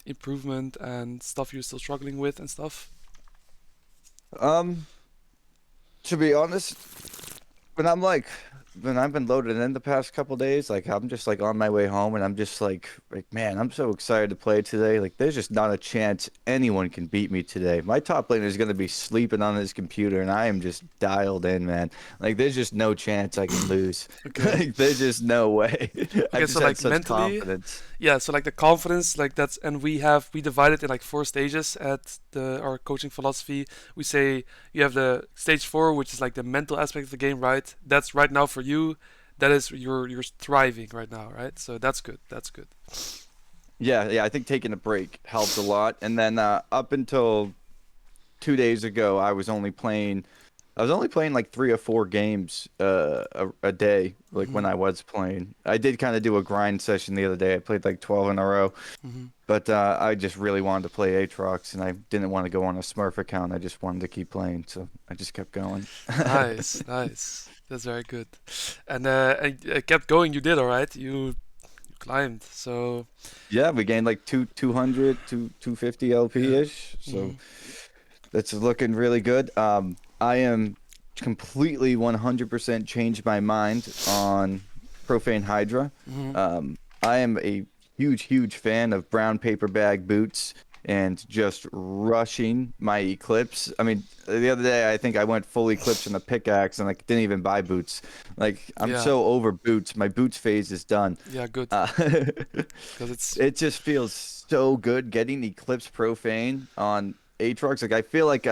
improvement and stuff you're still struggling with and stuff? Um, to be honest, when I'm like when I've been loaded in the past couple days, like I'm just like on my way home and I'm just like man, I'm so excited to play today. Like there's just not a chance anyone can beat me today. My top laner is gonna be sleeping on his computer and I am just dialed in, man. Like there's just no chance I can lose. Okay. Like there's just no way. I Okay, just so had like such mentally, confidence. yeah, so like the confidence, like that's, and we divide it in like four stages at our coaching philosophy. We say you have the stage four, which is like the mental aspect of the game, right? That's right now for you. That is you're thriving right now, right? So that's good. That's good. Yeah, I think taking a break helped a lot. And then up until 2 days ago, I was only playing like 3 or 4 games a day, like Hmm. when I was playing. I did kind of do a grind session the other day. I played like 12 in a row, Hmm. but I just really wanted to play Aatrox and I didn't want to go on a Smurf account. I just wanted to keep playing, so I just kept going. Nice, nice. That's very good. And kept going. You did all right. You climbed. So. Yeah, we gained like 200 to 250 Yeah. LP-ish, so Hmm. that's looking really good. I am completely 100% changed my mind on Profane Hydra. Hmm. I am a huge fan of brown paper bag boots and just rushing my Eclipse. I mean, the other day I think I went full Eclipse on a pickaxe and like didn't even buy boots. Like I'm Yeah. so over boots. My boots phase is done. Yeah. Good. Uh, Because it's. it just feels so good getting Eclipse Profane on Aatrox. Like I feel like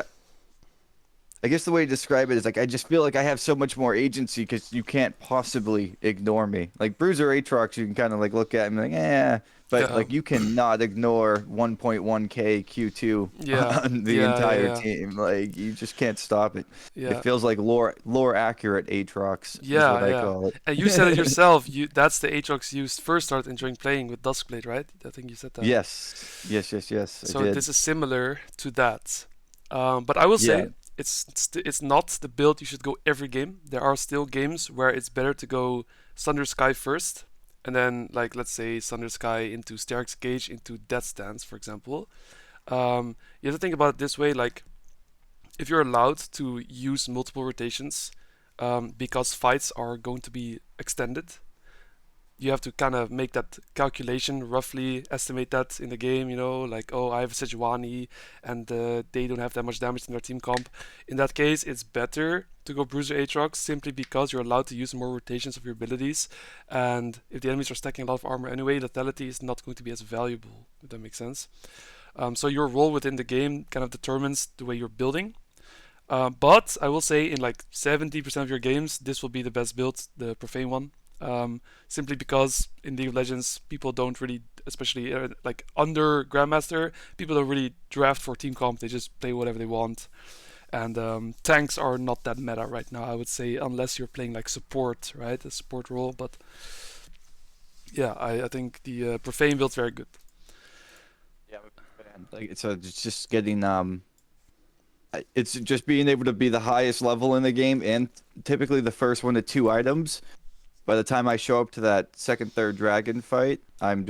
I guess the way to describe it is like I just feel like I have so much more agency because you can't possibly ignore me. Like Bruiser Aatrox, you can kind of like look at him like, but Yeah. like you cannot ignore 1.1k Q2 Yeah. on the Yeah. entire Yeah. team. Like you just can't stop it. It Yeah. feels like lore accurate Aatrox is what Yeah. I Yeah. call And you said it it. yourself. You That's the Aatrox you first started enjoying playing with Duskblade, right? I think you said that. Yes, I So did. this is similar to that. But I will Yeah, say it's not the build you should go every game. There are still games where it's better to go Thunder Sky first, and then like let's say Thunder Sky into Sterk's Gauge into Death Stance, for example. You have to think about it this way: like if you're allowed to use multiple rotations, because fights are going to be extended, you have to kind of make that calculation, roughly estimate that in the game, like, oh, I have a Sejuani and they don't have that much damage in their team comp. In that case, it's better to go Bruiser Aatrox simply because you're allowed to use more rotations of your abilities. And if the enemies are stacking a lot of armor anyway, lethality is not going to be as valuable, if that makes sense. So your role within the game kind of determines the way you're building. But I will say in like 70% of your games, this will be the best build, the Profane one. Simply because in League of Legends, people don't really, especially like under Grandmaster, people don't really draft for team comp. They just play whatever they want. And tanks are not that meta right now, I would say, unless you're playing like support, right? A support role. But yeah, I think the Profane build's very good. yeah, I'm a big fan. Like it's just getting it's just being able to be the highest level in the game and typically the first 1 to 2 items. By the time I show up to that second, third dragon fight, I'm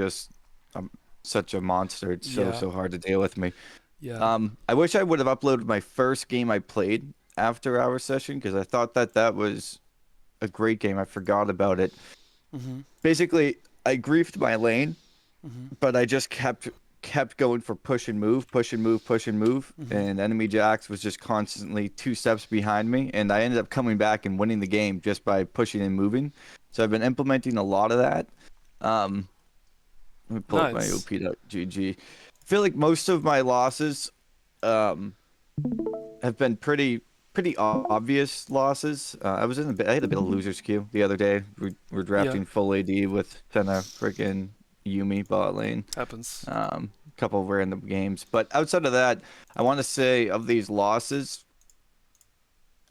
such a monster. It's Yeah, so hard to deal with me. yeah. I wish I would have uploaded my first game I played after our session because I thought that was a great game. I forgot about it. Mm-hmm. Basically, I griefed my lane, Mm-hmm. but I just kept going for push and move, Mm-hmm. and enemy Jax was just constantly 2 steps behind me, and I ended up coming back and winning the game just by pushing and moving. So I've been implementing a lot of that. Um, Let me pull up my Nice. op.gg. I feel like most of my losses um have been pretty obvious losses. I had a bit of losers queue the other day. We're Yeah, drafting full AD with kind of freaking Yumi bot lane. happens. A couple of random games, but outside of that, I want to say of these losses,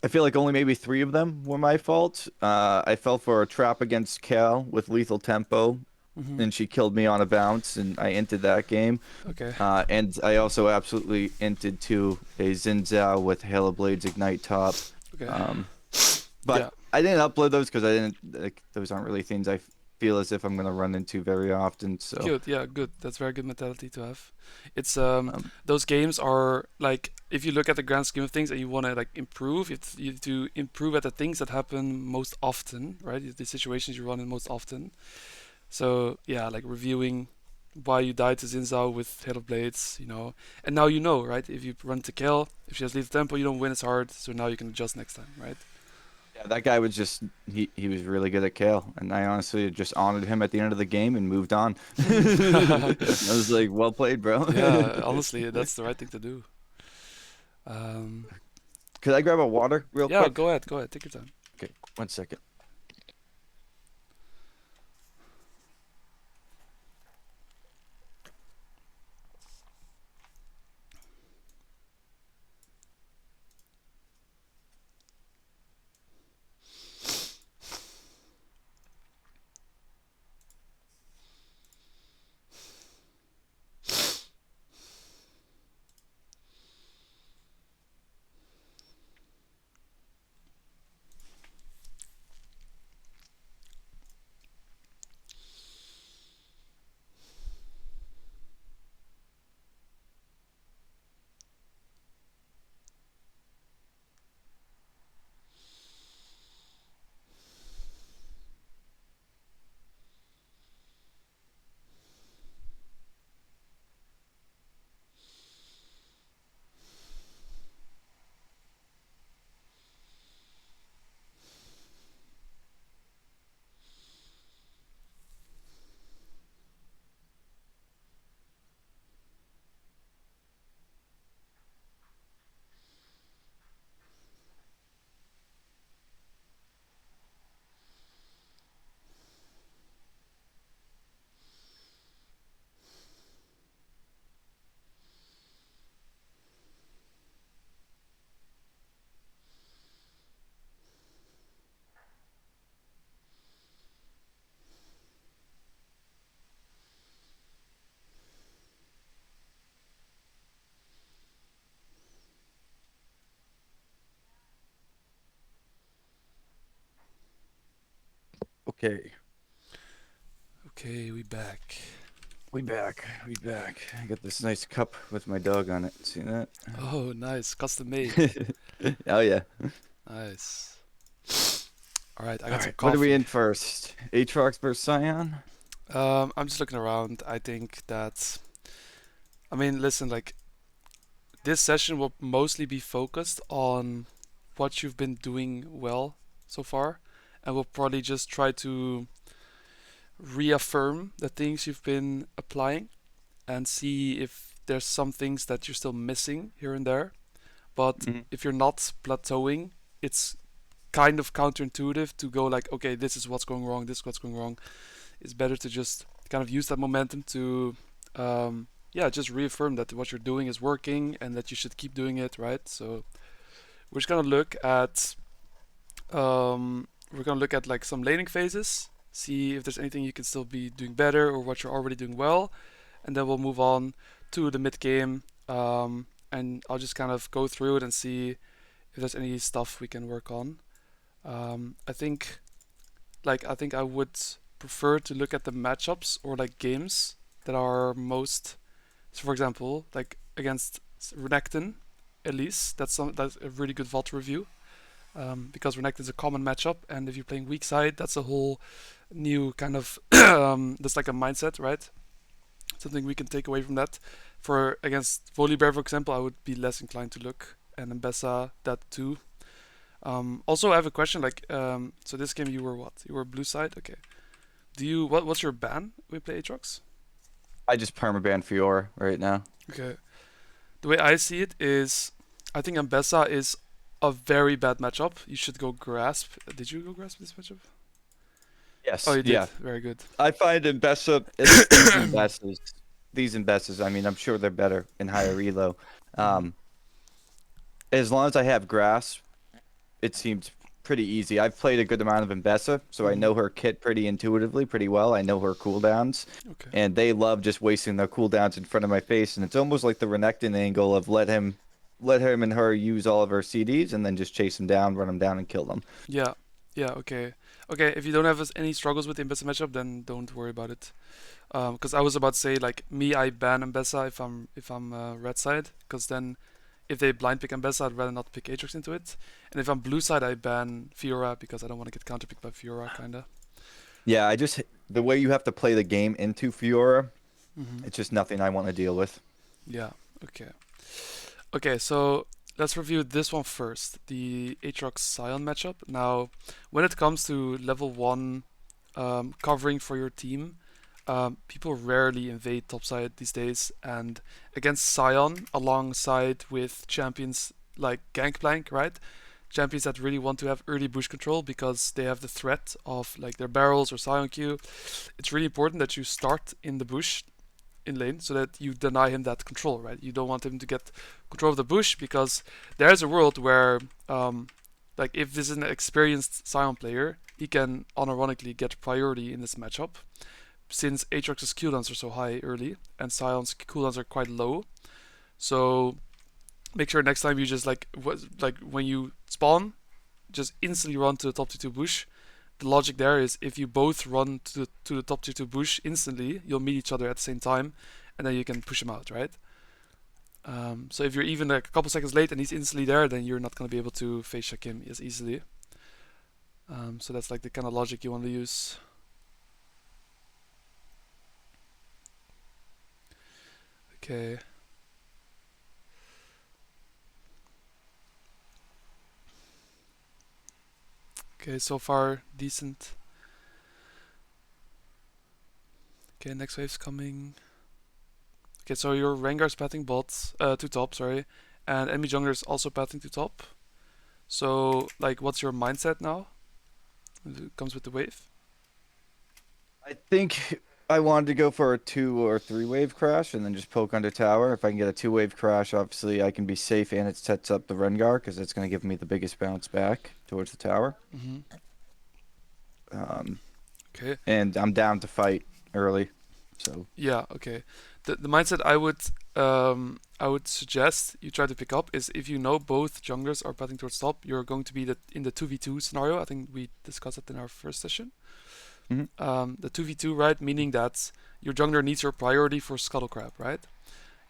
I feel like only maybe 3 of them were my fault. I fell for a trap against Cal with lethal tempo, Mm-hmm. and she killed me on a bounce, and I entered that game. Okay. And I also absolutely entered to a Xin Zhao with Halo Blades Ignite top. Okay. Um, Yeah. but I didn't upload those because I didn't like those aren't really things I feel as if I'm gonna run into very often. So Good, yeah, good. That's very good mentality to have. It's um, those games are like if you look at the grand scheme of things and you want to like improve, you have to improve at the things that happen most often, right? The situations you run in most often. So yeah, like reviewing why you died to Zinzao with Hail of Blades, and now you know, right? If you run to kill, if she has leave tempo, you don't win as hard. So now you can adjust next time, right? yeah, that guy was just he was really good at Kale, and I honestly just honored him at the end of the game and moved on. I was like, well played, bro. Yeah, honestly, that's the right thing to do. Um, Could I grab a water real yeah, quick? go ahead, take your time. Okay, 1 second. Okay, Okay, we back. we back. We back. I got this nice cup with my dog on it. See that? Oh, nice, custom made. Oh yeah. Nice. All right, I All got some right, what are we coffee. in first? Aatrox versus Scion? I'm just looking around. I think that, I mean, listen, like this session will mostly be focused on what you've been doing well so far, and we'll probably just try to reaffirm the things you've been applying and see if there's some things that you're still missing here and there. But Mhm. if you're not plateauing, it's kind of counterintuitive to go like, okay, this is what's going wrong, this is what's going wrong. It's better to just kind of use that momentum to, yeah, just reaffirm that what you're doing is working and that you should keep doing it, right? So we're just gonna look at, like some laning phases, see if there's anything you can still be doing better or what you're already doing well, and then we'll move on to the mid game. And I'll just kind of go through it and see if there's any stuff we can work on. I think I would prefer to look at the matchups or like games that are most. So for example, like against Renekton, Elise, that's a really good vault review. Because Renekton is a common matchup, and if you're playing weak side, that's a whole new kind of that's like a mindset, right? Something we can take away from that. For against Volibear, for example, I would be less inclined to look, and Mbessa that too. Also, I have a question. Like, so this game you were what? You were blue side. Okay. What's your ban when you play Aatrox? I just permaban Fiora right now. Okay. The way I see it is, I think Ambessa is a very bad matchup. You should go Grasp. Did you go Grasp this matchup? Oh, Yes, you did. yeah. Very good. I find in Bessa, at least these and Bessas, I mean, I'm sure they're better in higher elo. Hmm. Um, as long as I have grass, it seems pretty easy. I've played a good amount of Mbessa, so I Hmm. know her kit pretty intuitively, pretty well. I know her cooldowns, Okay. and they love just wasting their cooldowns in front of my face. And it's almost like the Renekton angle of let him and her use all of her CDs, and then just chase him down, run him down, and kill them. Yeah. Yeah, okay. Okay, if you don't have any struggles with the Mbessa matchup, then don't worry about it. Because I was about to say, like, me, I ban Mbessa if I'm red side, because then if they blind pick Mbessa, I'd rather not pick Aatrox into it. And if I'm blue side, I ban Fiora because I don't want to get counterpicked by Fiora, kinda. Yeah, the way you have to play the game into Fiora, Hmm. it's just nothing I want to deal with. Yeah. Okay. Okay. So let's review this one first. The Aatrox Sion matchup. Now, when it comes to level one covering for your team, people rarely invade topside these days, and against Sion, alongside with champions like Gangplank, right? Champions that really want to have early bush control because they have the threat of like their barrels or Sion Q. It's really important that you start in the bush in lane so that you deny him that control, right? You don't want him to get control of the bush because there's a world where, like, if this is an experienced Sion player, he can unironically get priority in this matchup since Aatrox's cooldowns are so high early and Sion's cooldowns are quite low. So make sure next time you just like when you spawn, just instantly run to the top 2 bush. The logic there is if you both run to the top 2 bush instantly, you'll meet each other at the same time, and then you can push him out, right? So if you're even like a couple seconds late and he's instantly there, then you're not gonna be able to face check him as easily. So that's like the kind of logic you want to use. Okay. Okay, so far decent. Okay, next wave's coming. Okay, so your Rengar's pathing bot to top, sorry, and enemy jungler's also pathing to top. So like, what's your mindset now? It comes with the wave. I think I wanted to go for a 2 or 3 wave crash and then just poke under tower. If I can get a 2 wave crash, obviously I can be safe and it sets up the Rengar because it's going to give me the biggest bounce back towards the tower. Hmm. Um, Okay. and I'm down to fight early. So, Yeah. Okay. The mindset I would suggest you try to pick up is if you know both junglers are pathing towards top, you're going to be in the 2v2 scenario. I think we discussed it in our first session. mhm. The 2v2, right? Meaning that your jungler needs your priority for Scuttle Crab, right?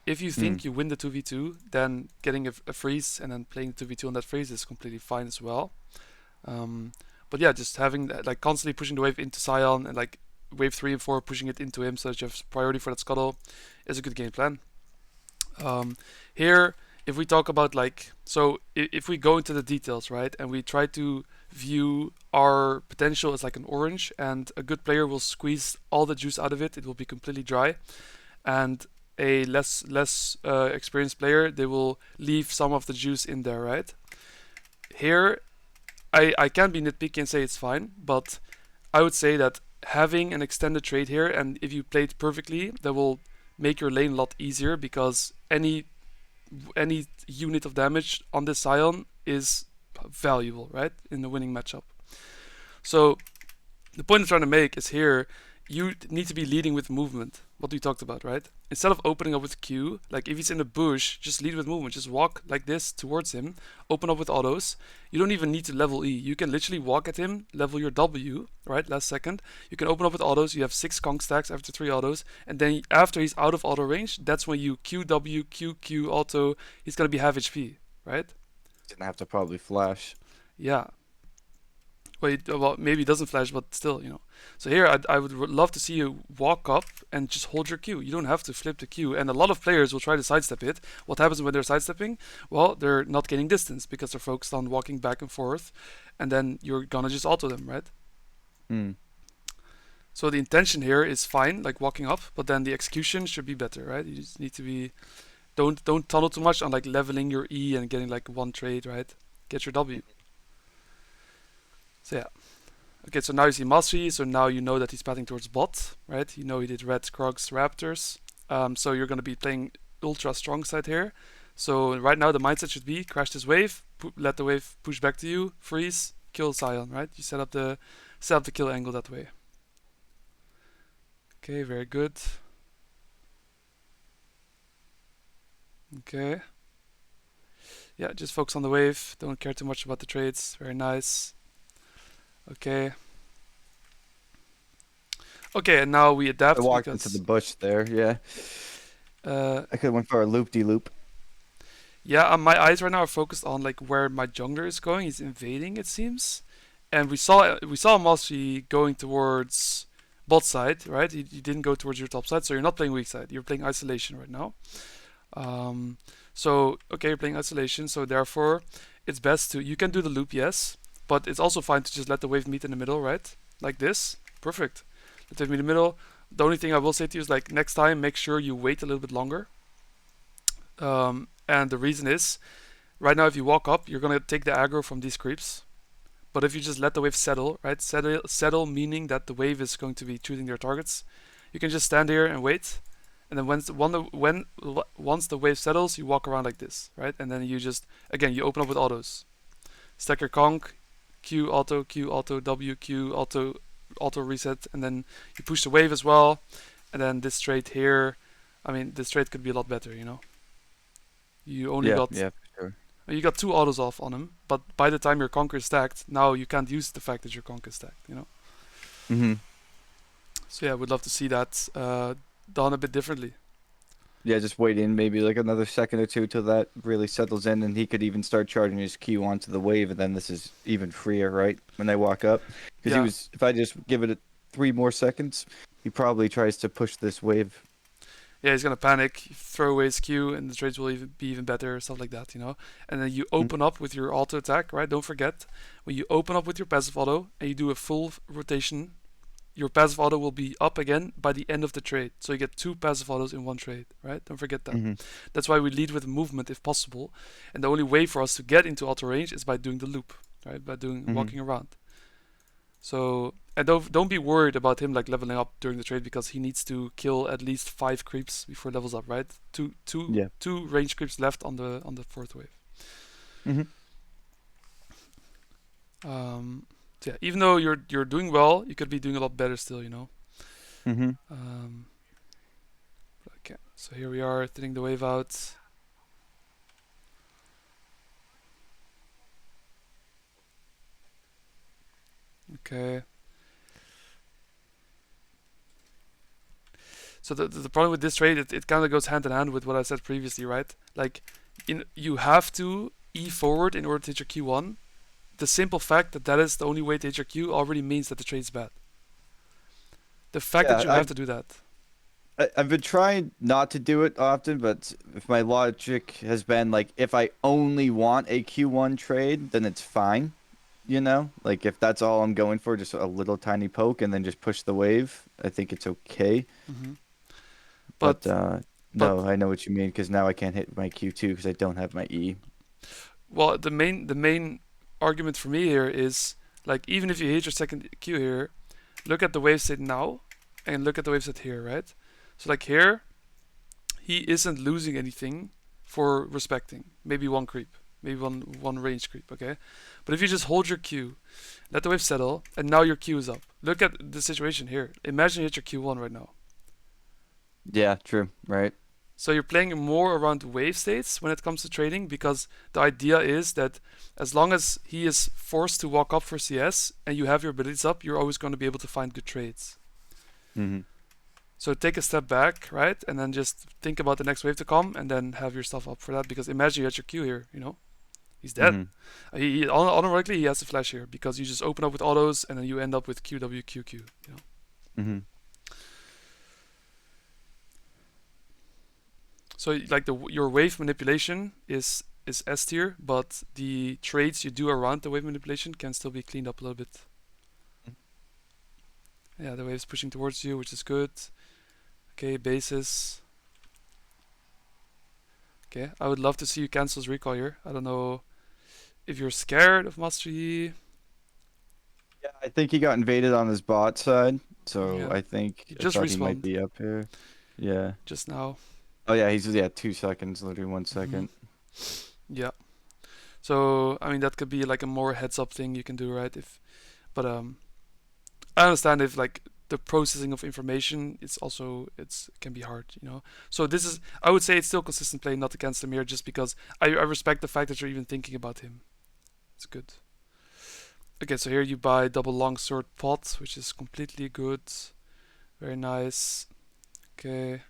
If you Mm. think you win the 2v2, then getting a freeze and then playing the 2v2 on that freeze is completely fine as well. Um, but yeah, just having that, like constantly pushing the wave into Sion and like wave 3 and 4 pushing it into him so that you have priority for that Scuttle is a good game plan. Um, Here, if we talk about like, so if we go into the details, right, and we try to view our potential as like an orange, and a good player will squeeze all the juice out of it, it will be completely dry, and a less experienced player, they will leave some of the juice in there, right? Here, I can be nitpicky and say it's fine, but I would say that having an extended trade here, and if you play it perfectly, that will make your lane a lot easier because any unit of damage on this Scion is valuable, right, in the winning matchup. So the point I'm trying to make is here you need to be leading with movement. What we talked about, right? Instead of opening up with Q, like if he's in a bush, just lead with movement. Just walk like this towards him, open up with autos. You don't even need to level E. You can literally walk at him, level your W, right? Last second. You can open up with autos. You have 6 conk stacks after 3 autos. And then after he's out of auto range, that's when you Q W, Q Q auto. He's going to be half HP, right? Gonna have to probably flash. Yeah. Well, maybe it doesn't flash, but still. So here, I would love to see you walk up and just hold your Q. You don't have to flip the Q. And a lot of players will try to sidestep it. What happens when they're sidestepping? Well, they're not gaining distance because they're focused on walking back and forth. And then you're gonna just auto them, right? Mm. So the intention here is fine, like walking up, but then the execution should be better, right? You just need to be don't tunnel too much on like leveling your E and getting like one trade, right? Get your W. So yeah. Okay, so now you see Mastery, so now you know that he's pathing towards bot, right? You know he did red Krogs Raptors. So you're going to be playing ultra strong side here. So right now the mindset should be crash this wave, let the wave push back to you, freeze, kill Sion, right? You set up the kill angle that way. Okay, very good. Okay. Yeah, just focus on the wave. Don't care too much about the trades. Very nice. Okay. Okay, and now we I adapt walked into the because bush there. Yeah, uh, I could have went for a loop-de-loop. yeah, my eyes right now are focused on like where my jungler is going. He's invading, it seems, and we saw him actually going towards bot side, right? He didn't go towards your top side, so you're not playing weak side. You're playing isolation right now. Um, so okay, you're playing isolation, so therefore it's best to you can do the loop, yes, but it's also fine to just let the wave meet in the middle, right? Like this, perfect. Let the wave meet in the middle. The only thing I will say to you is like next time, make sure you wait a little bit longer. And the reason is right now, if you walk up, you're gonna take the aggro from these creeps. But if you just let the wave settle, right? Settle meaning that the wave is going to be choosing their targets. You can just stand here and wait, and then once the wave settles, you walk around like this, right? And then you just again you open up with autos. Stack your conk, Q auto, W Q auto reset, and then you push the wave as well. And then this trade here, I mean, this trade could be a lot better, you know. You only Yeah, got yeah, for sure. you got two autos off on him, but by the time your conquer is stacked, now you can't use the fact that your conquer is stacked, you know. Hmm. So yeah, I would love to see that done a bit differently. Yeah, just wait in maybe like another second or two till that really settles in, and he could even start charging his Q onto the wave, and then this is even freer, right? When they walk up, because he Yeah, was. If I just give it 3 more seconds, he probably tries to push this wave. yeah, he's gonna panic, throw away his Q, and the trades will be even better, stuff like that, you know. And then you Mhm. open up with your auto attack, right? Don't forget when you open up with your passive auto and you do a full rotation, your passive auto will be up again by the end of the trade. So you get two passive autos in one trade, right? Don't forget that. Hmm. That's why we lead with movement if possible. And the only way for us to get into auto range is by doing the loop, right? By doing Hmm. walking around. So and don't be worried about him like leveling up during the trade because he needs to kill at least 5 creeps before he levels up, right? Yeah. Two range creeps left on the fourth wave. Hmm. So yeah, even though you're doing well, you could be doing a lot better still, you know. Hmm. Um, okay, so here we are thinning the wave out. Okay. So the problem with this trade, it kind of goes hand in hand with what I said previously, right? Like, you have to E forward in order to hit your Q1. The simple fact that that is the only way to hit your Q already means that the trade's bad. The fact that Yeah, you have to do that. I've been trying not to do it often, but if my logic has been like if I only want a Q1 trade, then it's fine. You know, like if that's all I'm going for, just a little tiny poke and then just push the wave, I think it's okay. hmm But But but no, I know what you mean because now I can't hit my Q2 because I don't have my E. well, the main argument for me here is like even if you hit your second Q here, look at the wave state now, and look at the wave state here, right? So like here, he isn't losing anything for respecting. Maybe one creep, maybe one range creep, okay? But if you just hold your Q, let the wave settle, and now your Q is up. Look at the situation here. Imagine you hit your Q1 right now. Yeah, true, right? So you're playing more around wave states when it comes to trading because the idea is that as long as he is forced to walk up for CS and you have your abilities up, you're always going to be able to find good trades. Hmm. So take a step back, right? And then just think about the next wave to come and then have your stuff up for that because imagine you had your Q here, you know? He's dead. Hmm. Automatically he has to flash here because you just open up with autos and then you end up with QWQQ, you know? Hmm. So like your wave manipulation is S tier, but the trades you do around the wave manipulation can still be cleaned up a little bit. Yeah, the wave's pushing towards you, which is good. Okay, bases. Okay, I would love to see you cancel his recall here. I don't know if you're scared of Master Yi. Yeah, I think he got invaded on his bot side, so Yeah, I think he I just thought he might respawned be up here. Yeah. just now. Oh yeah, he's 2 seconds, literally one hmm second. Yeah. So I mean that could be like a more heads up thing you can do, right? If but I understand if like the processing of information it's also it's can be hard, you know. So this is I would say it's still consistent play not to cancel him here just because I respect the fact that you're even thinking about him. It's good. Okay, so here you buy double longsword pot, which is completely good. Very nice. Okay.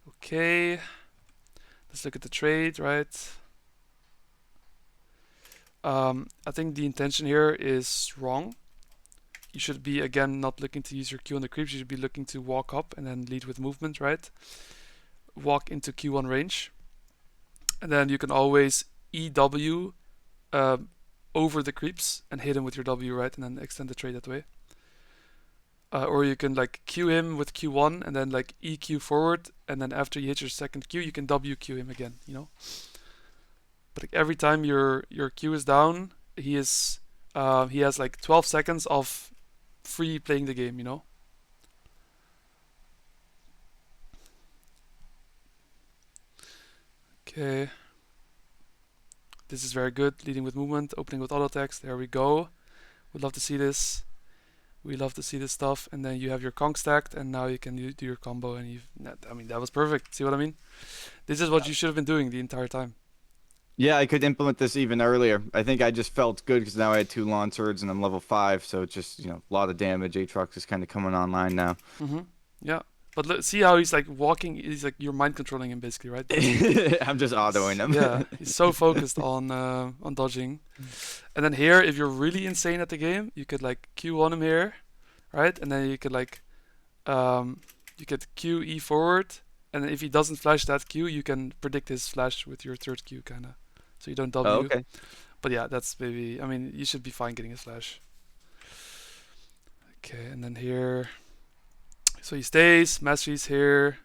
Okay. Let's look at the trade, right? I think the intention here is wrong. You should be, again, not looking to use your Q on the creeps. You should be looking to walk up and then lead with movement, right? Walk into Q1 range. And then you can always EW over the creeps and hit him with your W, right? And then extend the trade that way. Or you can like Q him with Q1 and then like EQ forward, and then after you hit your second Q, you can WQ him again, you know? But like, every time your Q is down, he has like 12 seconds of free playing the game, you know? Okay. This is very good. Leading with movement, opening with auto attacks. There we go. We'd love to see this. We love to see this stuff. And then you have your conk stacked, and now you can do your combo. And I mean, that was perfect. See what I mean? This is what you should have been doing the entire time. Yeah, I could implement this even earlier. I think I just felt good because now I had 2 lawn swords and I'm level 5, so it's just, a lot of damage. Aatrox is kind of coming online now. Yeah. But see how he's like walking. He's like you're mind controlling him basically, right? I'm just autoing him. Yeah, he's so focused on dodging. And then here, if you're really insane at the game, you could like Q on him here, right? And then you could like you could Q E forward, and if he doesn't flash that Q, you can predict his flash with your third Q kind of, so you don't W. Oh, okay. But yeah, that's maybe. I mean, you should be fine getting his flash. Okay, and then here. So he stays, mastery's here.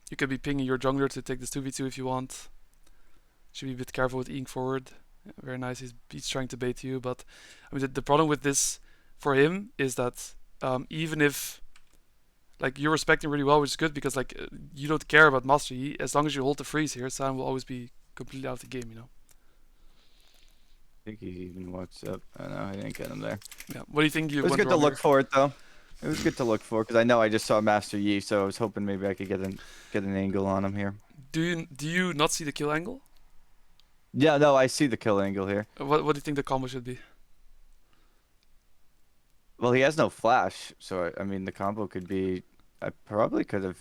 You could be pinging your jungler to take this 2v2 if you want. Should be a bit careful with eing forward. Yeah, very nice, he's trying to bait you, but I mean the problem with this for him is that even if like you're respecting really well, which is good because like you don't care about mastery, as long as you hold the freeze here, Sam will always be completely out of the game, you know. I think he even walks up. I know, I didn't get him there. Yeah. What do you think you It was went good to wrong look here? for it, though. It was good to look for because I know I just saw Master Yi, so I was hoping maybe I could get an angle on him here. Do you not see the kill angle? Yeah, no, I see the kill angle here. What do you think the combo should be? Well, he has no flash, so I mean the combo could be. I probably could have.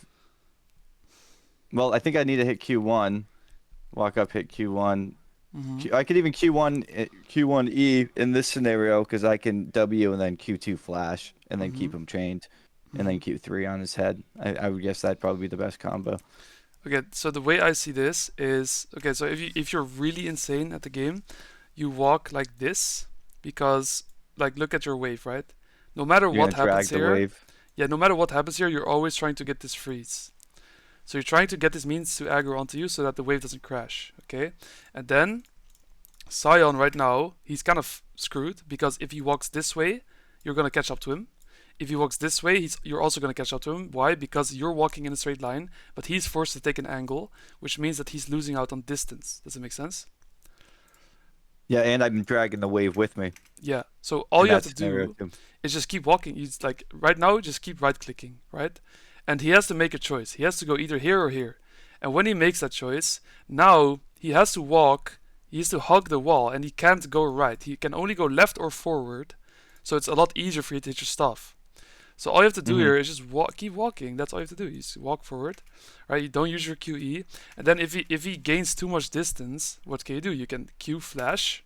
Well, I think I need to hit Q1, walk up, hit Q1. I could even Q1E in this scenario because I can W and then Q2 flash and then keep him chained, and then Q3 on his head. I would guess that'd probably be the best combo. Okay, so the way I see this is okay. So if you're really insane at the game, you walk like this because like look at your wave, right? No matter You're what gonna drag happens the here, wave. yeah, no matter what happens here, you're always trying to get this freeze. So you're trying to get this means to aggro onto you so that the wave doesn't crash. Okay, and then Sion right now he's kind of screwed because if he walks this way, you're gonna catch up to him. If he walks this way, you're also going to catch up to him. Why? Because you're walking in a straight line, but he's forced to take an angle, which means that he's losing out on distance. Does it make sense? Yeah, and I'm dragging the wave with me. Yeah. So all In you have that to scenario do too. is just keep walking. He's like right now, just keep right clicking, right? And he has to make a choice. He has to go either here or here. And when he makes that choice, now he has to walk. He has to hug the wall, and he can't go right. He can only go left or forward. So it's a lot easier for you to hit your stuff. So all you have to do here is just keep walking. That's all you have to do. You just walk forward, right? You don't use your QE, and then if he gains too much distance, what can you do? You can Q flash,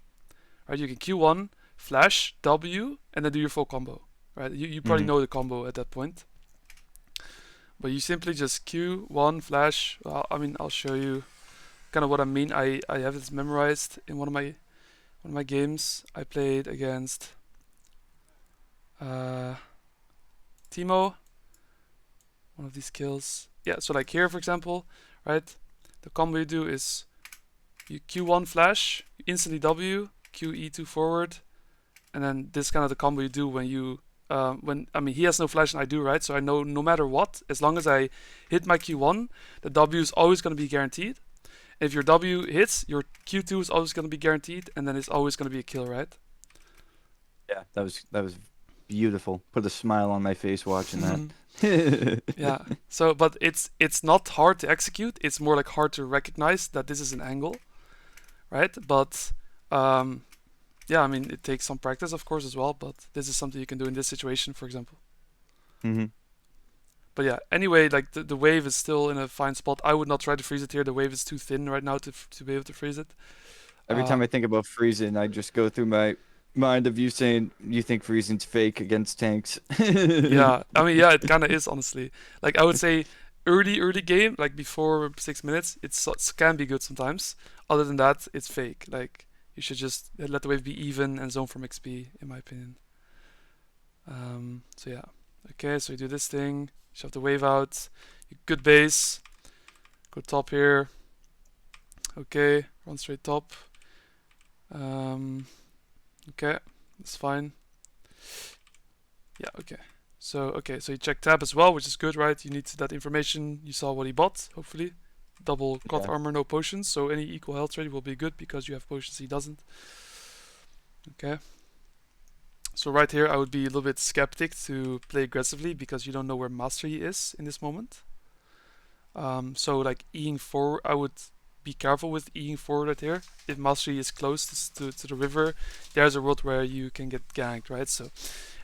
right? You can Q1 flash W and then do your full combo, right? You probably know the combo at that point, but you simply just Q1 flash. Well, I mean, I'll show you kind of what I mean. I have this memorized in one of my games. I played against. Timo, one of these kills. Yeah, so like here, for example, right? The combo you do is you Q1 flash, you instantly W, QE2 forward, and then this kind of the combo you do when you I mean he has no flash and I do, right? So I know no matter what, as long as I hit my Q1, the W is always going to be guaranteed. If your W hits, your Q2 is always going to be guaranteed, and then it's always going to be a kill, right? Yeah, that was beautiful. Put a smile on my face watching that. Yeah. So, but it's not hard to execute. It's more like hard to recognize that this is an angle, right? But Um, yeah, I mean, it takes some practice, of course, as well, but this is something you can do in this situation, for example. Hmm. But yeah, anyway, like the wave is still in a fine spot. I would not try to freeze it here. The wave is too thin right now to be able to freeze it. Every time I Um, think about freezing, I just go through my mind of you saying you think freezing's fake against tanks. yeah, I mean, yeah, it kind of is, honestly. Like, I would say early game, like before 6 minutes, it can be good sometimes. Other than that, it's fake. Like, you should just let the wave be even and zone from XP, in my opinion. So yeah. Okay, so you do this thing, shove the wave out, good base, go top here. Okay, run straight top. Um, okay, that's fine. Yeah, okay. So you check tab as well, which is good, right? You need that information. You saw what he bought, hopefully. Double cloth Yeah. armor, no potions. So any equal health trade will be good because you have potions, he doesn't. Okay. So right here, I would be a little bit skeptic to play aggressively because you don't know where mastery is in this moment. So like eing forward, I would be careful with eing forward right here. If mastery is close to the river, there's a world where you can get ganked, right? So,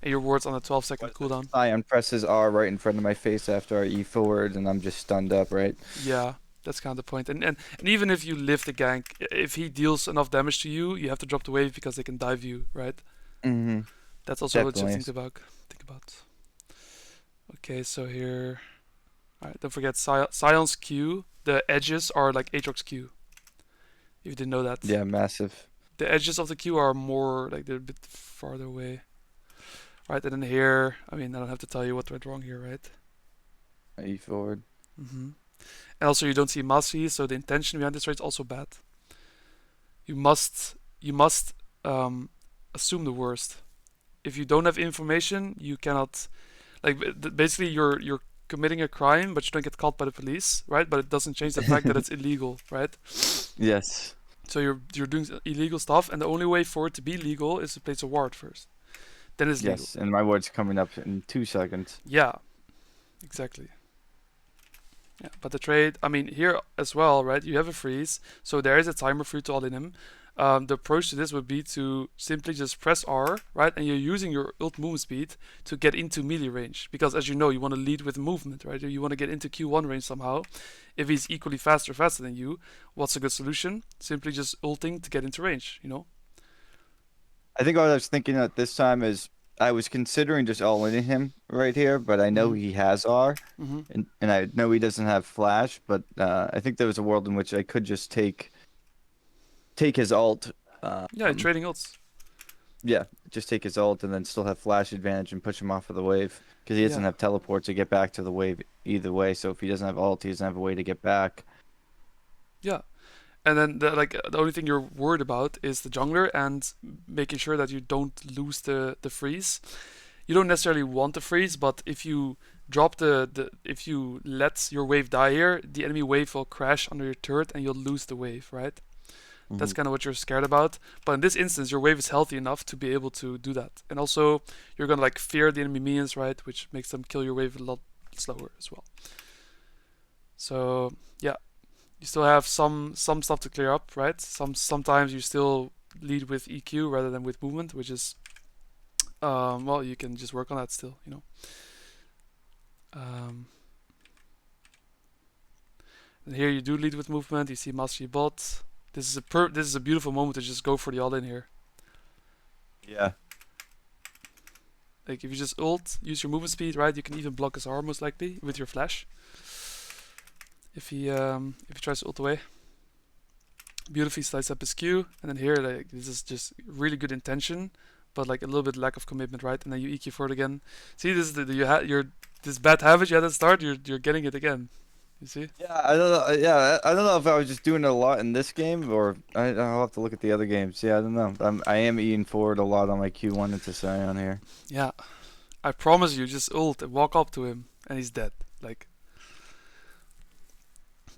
and your ward's on a 12-second cooldown. Ion presses R right in front of my face after I E forward, and I'm just stunned up, right? Yeah, that's kind of the point. And even if you live the gank, if he deals enough damage to you, you have to drop the wave because they can dive you, right? Mm-hmm. That's also what you Definitely. think about. Think about. Okay, so here. Alright, don't forget Scion's Q. The edges are like Aatrox Q. If you didn't know that. Yeah, massive. The edges of the Q are more like they're a bit farther away. Right, and then here, I mean, I don't have to tell you what went wrong here, right? I E forward. And also, you don't see mastery, so the intention behind this trade is also bad. You must assume the worst. If you don't have information, you cannot like basically you're committing a crime, but you don't get caught by the police, right? But it doesn't change the fact that it's illegal, right? Yes. So you're doing illegal stuff, and the only way for it to be legal is to place a ward first. Then it's legal. Yes, and my word's coming up in 2 seconds. Yeah, exactly. Yeah, but the trade, I mean, here as well, right? You have a freeze, so there is a timer for you to all in him. The approach to this would be to simply just press R, right? And you're using your ult movement speed to get into melee range. Because as you know, you want to lead with movement, right? You want to get into Q1 range somehow. If he's equally fast or faster than you, what's a good solution? Simply just ulting to get into range, you know? I think what I was thinking at this time is I was considering just all in him right here, but I know Mm-hmm. he has R, Mm-hmm. and I know he doesn't have flash, but I think there was a world in which I could just take his ult. Yeah, trading ults. Yeah, just take his ult and then still have flash advantage and push him off of the wave because he doesn't Yeah, have teleport to get back to the wave either way. So if he doesn't have ult, he doesn't have a way to get back. yeah. And then the only thing you're worried about is the jungler and making sure that you don't lose the freeze. You don't necessarily want the freeze, but if you drop the if you let your wave die here, the enemy wave will crash under your turret and you'll lose the wave, right? That's Hmm. kind of what you're scared about. But in this instance, your wave is healthy enough to be able to do that. And also, you're gonna like fear the enemy minions, right? Which makes them kill your wave a lot slower as well. So yeah, you still have some stuff to clear up, right? Sometimes you still lead with EQ rather than with movement, which is well, you can just work on that still, you know. Um, and here you do lead with movement. You see mastery bot. This is a beautiful moment to just go for the all in here. Yeah. Like if you just ult, use your movement speed, right? You can even block his arm most likely with your flash. If he tries to ult away, beautifully slice up his Q, and then here like this is just really good intention, but like a little bit lack of commitment, right? And then you EQ for it again. See, this is your this bad habit you had at the start. You're getting it again. You see? Yeah, I don't know. Yeah, I don't know if I was just doing it a lot in this game or I'll have to look at the other games. Yeah, I don't know. I am eating forward a lot on my Q1 into Scion here. Yeah. I promise you, just ult and walk up to him, and he's dead. Like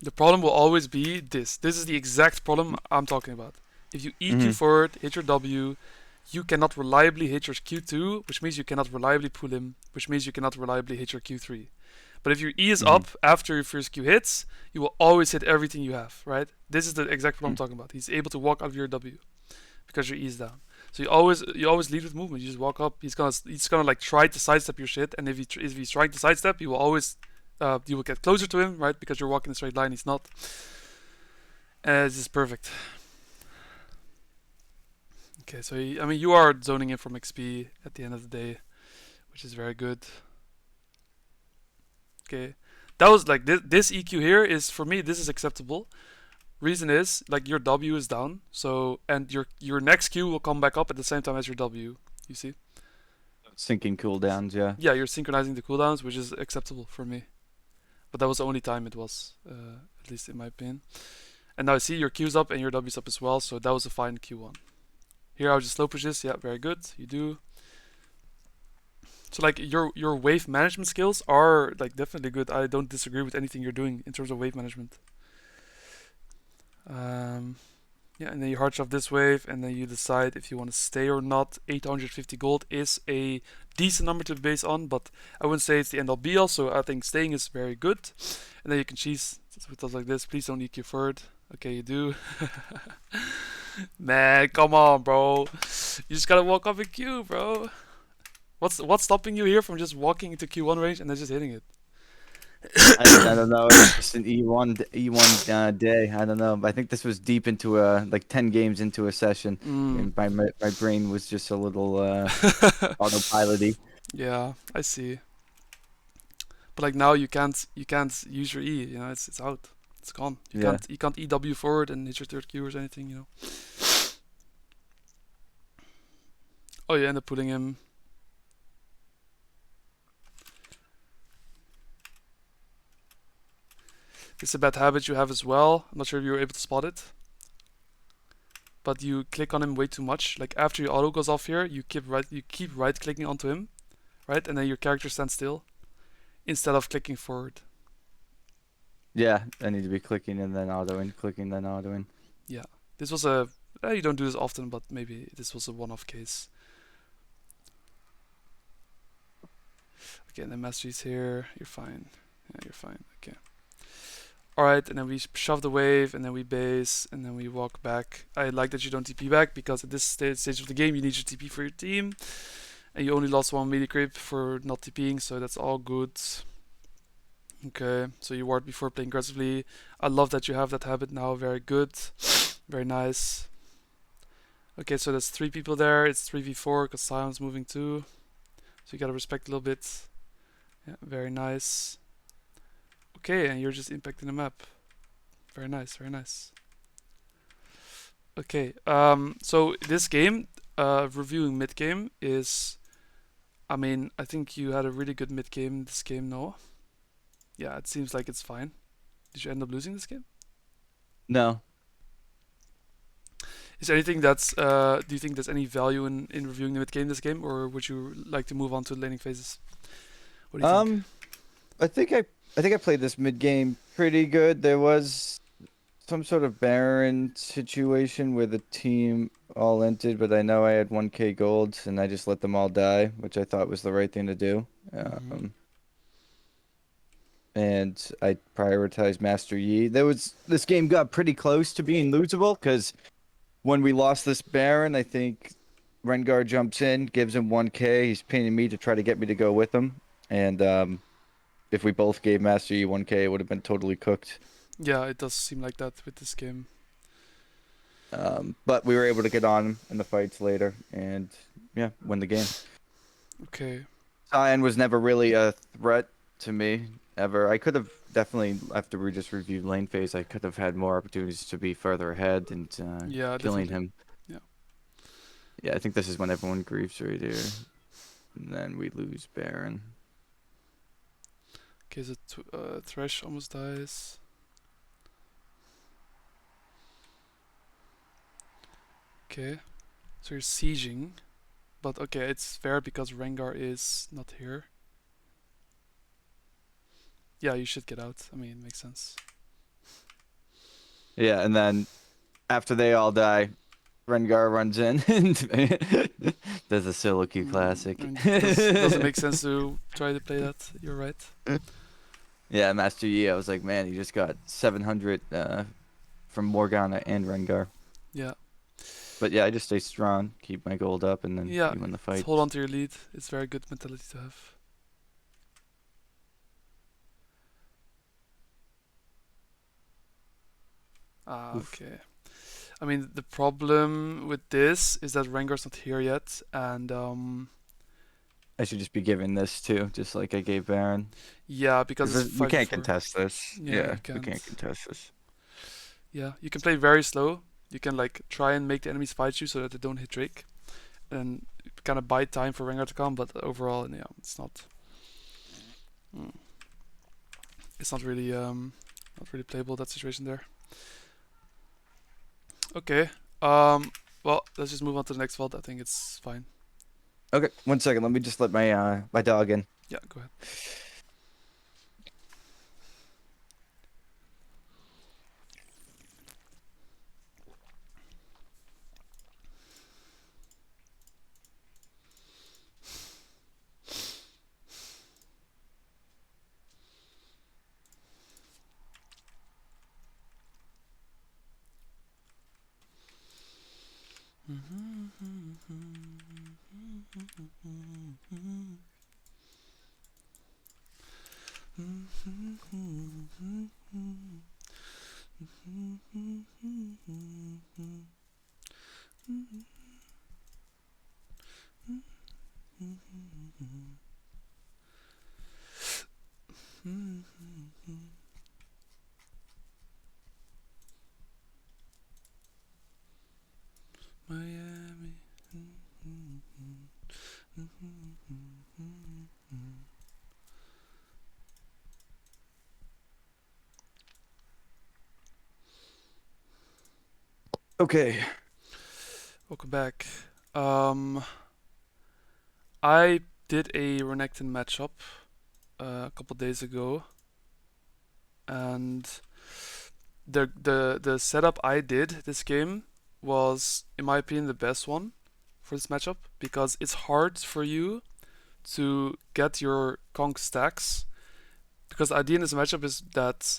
the problem will always be this. This is the exact problem I'm talking about. If you EQ Hmm. forward, hit your W, you cannot reliably hit your Q2, which means you cannot reliably pull him, which means you cannot reliably hit your Q3. But if your E is Hmm. up after your first Q hits, you will always hit everything you have, right? This is the exact problem I'm talking about. He's able to walk out of your W. because your E is down. So you always lead with movement. You just walk up. He's gonna like try to sidestep your shit, and if he's trying to sidestep, you will get closer to him, right? Because you're walking in a straight line. He's not. And it's just perfect. Okay, so I mean you are zoning in from XP at the end of the day, which is very good. Okay, that was like this EQ here is for me. This is acceptable. Reason is like your W is down, so and your next Q will come back up at the same time as your W. You see? Sinking cooldowns, yeah. Yeah, you're synchronizing the cooldowns, which is acceptable for me. But that was the only time it was, at least in my opinion. And now I see your Q's up and your W's up as well, so that was a fine Q1. Here I'll just slow push this. Yeah, very good. You do. So like your wave management skills are like definitely good. I don't disagree with anything you're doing in terms of wave management. Um, yeah, and then you hard shove this wave, and then you decide if you want to stay or not. 850 gold is a decent number to base on, but I wouldn't say it's the end all be all. So I think staying is very good. And then you can cheese with us like this. Please don't EQ forward. Okay, you do. Man, come on, bro. You just gotta walk up in Q, bro. What's stopping you here from just walking into Q1 range and then just hitting it? I don't know. It's just an E1 day. I don't know. I think this was deep into like 10 games into a session, Mm. and my brain was just a little autopilot-y. Yeah, I see. But like now you can't use your E. You know, it's out. It's gone. You Yeah. can't EW forward and hit your third Q or anything. You know. Oh, you end up putting him. It's a bad habit you have as well. I'm not sure if you were able to spot it. But you click on him way too much. Like after your auto goes off here, you keep right clicking onto him, right? And then your character stands still instead of clicking forward. Yeah, I need to be clicking and then autoing, clicking then autoing. Yeah. This was a you don't do this often, but maybe this was a one-off case. Okay, and then mastery's here. You're fine. Yeah, you're fine. Okay. Alright, and then we shove the wave, and then we base, and then we walk back. I like that you don't TP back, because at this stage of the game, you need your TP for your team. And you only lost one melee creep for not TPing, so that's all good. Okay, so you ward before playing aggressively. I love that you have that habit now, very good. Very nice. Okay, so there's 3 people there, it's 3v4, because Sion's moving too. So you gotta respect a little bit. Yeah, very nice. Okay, and you're just impacting the map. Very nice, very nice. Okay, so this game, reviewing mid game is, I mean, I think you had a really good mid game this game, no? Yeah, it seems like it's fine. Did you end up losing this game? No. Is there anything do you think there's any value in reviewing the mid game this game, or would you like to move on to the laning phases? What do you think? I think I played this mid game pretty good. There was some sort of Baron situation where the team all entered, but I know I had 1k gold and I just let them all die, which I thought was the right thing to do. And I prioritized Master Yi. This game got pretty close to being losable because when we lost this Baron, I think Rengar jumps in, gives him 1k. He's pinging me to try to get me to go with him, and if we both gave Master Yi 1k, it would have been totally cooked. Yeah, it does seem like that with this game. But we were able to get on in the fights later and, yeah, win the game. Okay. Cyan was never really a threat to me, ever. I could have definitely, after we just reviewed lane phase, I could have had more opportunities to be further ahead and Yeah, killing definitely. him. Yeah. Yeah, I think this is when everyone grieves right here. And then we lose Baron. Okay, so Thresh almost dies. Okay. So you're sieging. But okay, it's fair because Rengar is not here. Yeah, you should get out. I mean, it makes sense. Yeah, and then after they all die, Rengar runs in and does a solo queue classic. I mean, doesn't make sense to try to play that. You're right. Yeah, Master Yi, I was like, man, he just got 700 from Morgana and Rengar. Yeah. But yeah, I just stay strong, keep my gold up, and then Yeah, you win the just hold fights. on to your lead. It's very good mentality to have. Ah, Oof. okay. I mean, the problem with this is that Rengar's not here yet, and I should just be giving this too, just like I gave Baron. yeah, because it's Because we can't 5v4. contest this. Yeah, you Yeah, we can't. can't contest this. Yeah, you can play very slow. You can like try and make the enemies fight you so that they don't hit Drake, and kind of buy time for Rengar to come. But overall, yeah, it's not. Mm, it's not really playable that situation there. Okay. Well, let's just move on to the next vault. I think it's fine. Okay, 1 second. Let me just let my dog in. Yeah, go ahead. Miami. Okay. Welcome back. I did a Renekton matchup a couple days ago, and the setup I did this game was, in my opinion, the best one for this matchup because it's hard for you to get your conk stacks because the idea in this matchup is that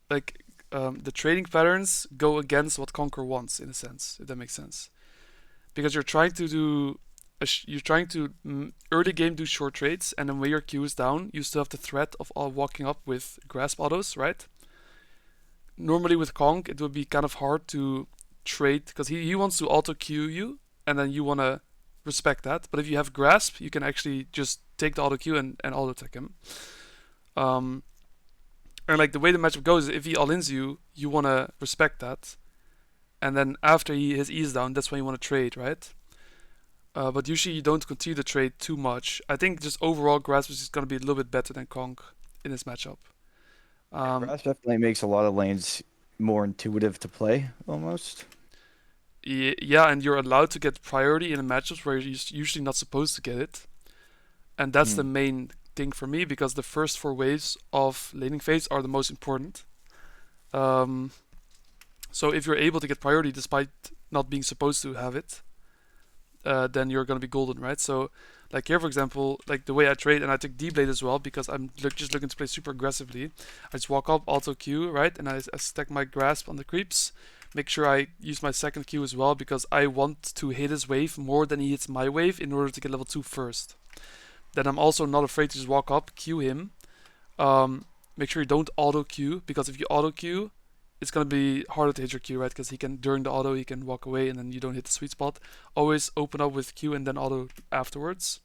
like the trading patterns go against what Conquer wants in a sense, if that makes sense. Because you're trying to do you're trying to early game do short trades, and then when your Q is down, you still have the threat of walking up with grasp autos, right? Normally with Kong, it would be kind of hard to trade because he wants to auto Q you, and then you want to respect that. But if you have grasp, you can actually just take the auto Q and auto attack him. Um, and like the way the matchup goes, if he all-ins you, you want to respect that. And then after his E is down, that's when you want to trade, right? But usually you don't continue to trade too much. I think just overall Grasp is just going to be a little bit better than Kong in this matchup. Um, Grass definitely makes a lot of lanes more intuitive to play, almost. yeah, and you're allowed to get priority in matchups where you're usually not supposed to get it. And that's the Hmm. main thing for me because the first four waves of laning phase are the most important. Um, so if you're able to get priority despite not being supposed to have it, then you're gonna be golden, right? So, like here, for example, like the way I trade, and I took D-Blade as well because I'm just looking to play super aggressively. I just walk up, auto Q, right, and I stack my grasp on the creeps. Make sure I use my second Q as well because I want to hit his wave more than he hits my wave in order to get level 2 first. Then I'm also not afraid to just walk up, Q him. Make sure you don't auto Q because if you auto Q, it's gonna be harder to hit your Q, right? Because he can during the auto he can walk away and then you don't hit the sweet spot. Always open up with Q and then auto afterwards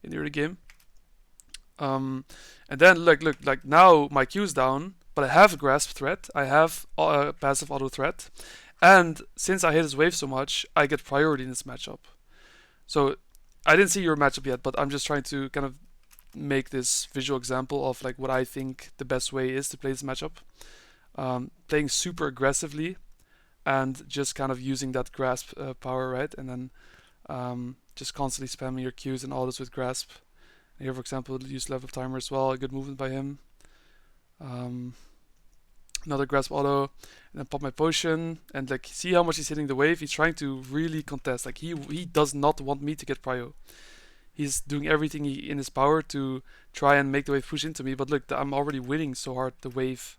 in the early game. Um, and then look, now my Q is down, but I have a grasp threat. I have a passive auto threat, and since I hit his wave so much, I get priority in this matchup. So I didn't see your matchup yet, but I'm just trying to kind of make this visual example of like what I think the best way is to play this matchup. Playing super aggressively and just kind of using that grasp power, right? And then just constantly spamming your Qs and all this with grasp. Here, for example, use level timer as well. A good movement by him. Um, Another grasp auto, and then pop my potion. And like, see how much he's hitting the wave. He's trying to really contest. Like he does not want me to get prio. He's doing everything in his power to try and make the wave push into me. But look, I'm already winning so hard the wave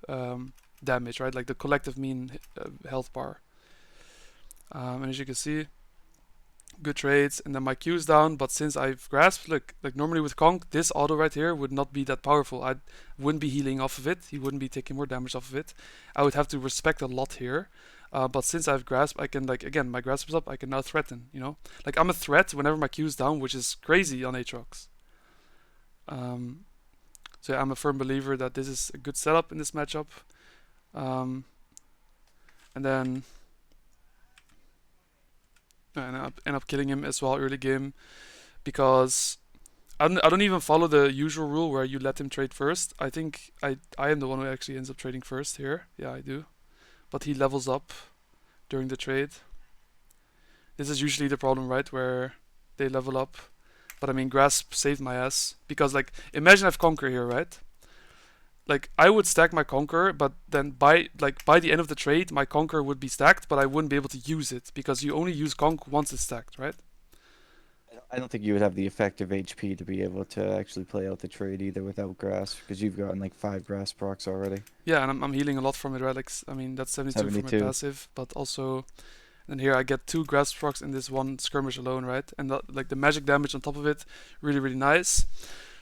damage, right? Like the collective mean health bar. And as you can see, good trades, and then my Q's down. But since I've grasped, look, like normally with Kong, this auto right here would not be that powerful. I wouldn't be healing off of it. He wouldn't be taking more damage off of it. I would have to respect a lot here. But since I've grasped, I can like again my grasp is up. I can now threaten. Like I'm a threat whenever my Q's down, which is crazy on Aatrox. Um, so yeah, I'm a firm believer that this is a good setup in this matchup. Um, and then I end up killing him as well early game because I don't even follow the usual rule where you let him trade first. I think I am the one who actually ends up trading first here. Yeah, I do. But he levels up during the trade. This is usually the problem, right? Where they level up. But I mean, Grasp saved my ass. Because, like, imagine I have Conquer here, right? Like, I would stack my Conquer, but then by the end of the trade, my Conquer would be stacked, but I wouldn't be able to use it. Because you only use Conk once it's stacked, right? I don't think you would have the effective HP to be able to actually play out the trade either without grasp, because you've gotten like 5 grasp procs already. Yeah, and I'm healing a lot from it, right? Like, I mean, that's 72 from my 72. passive, but also and here I get 2 grasp procs in this one skirmish alone, right? And like the magic damage on top of it, really really nice.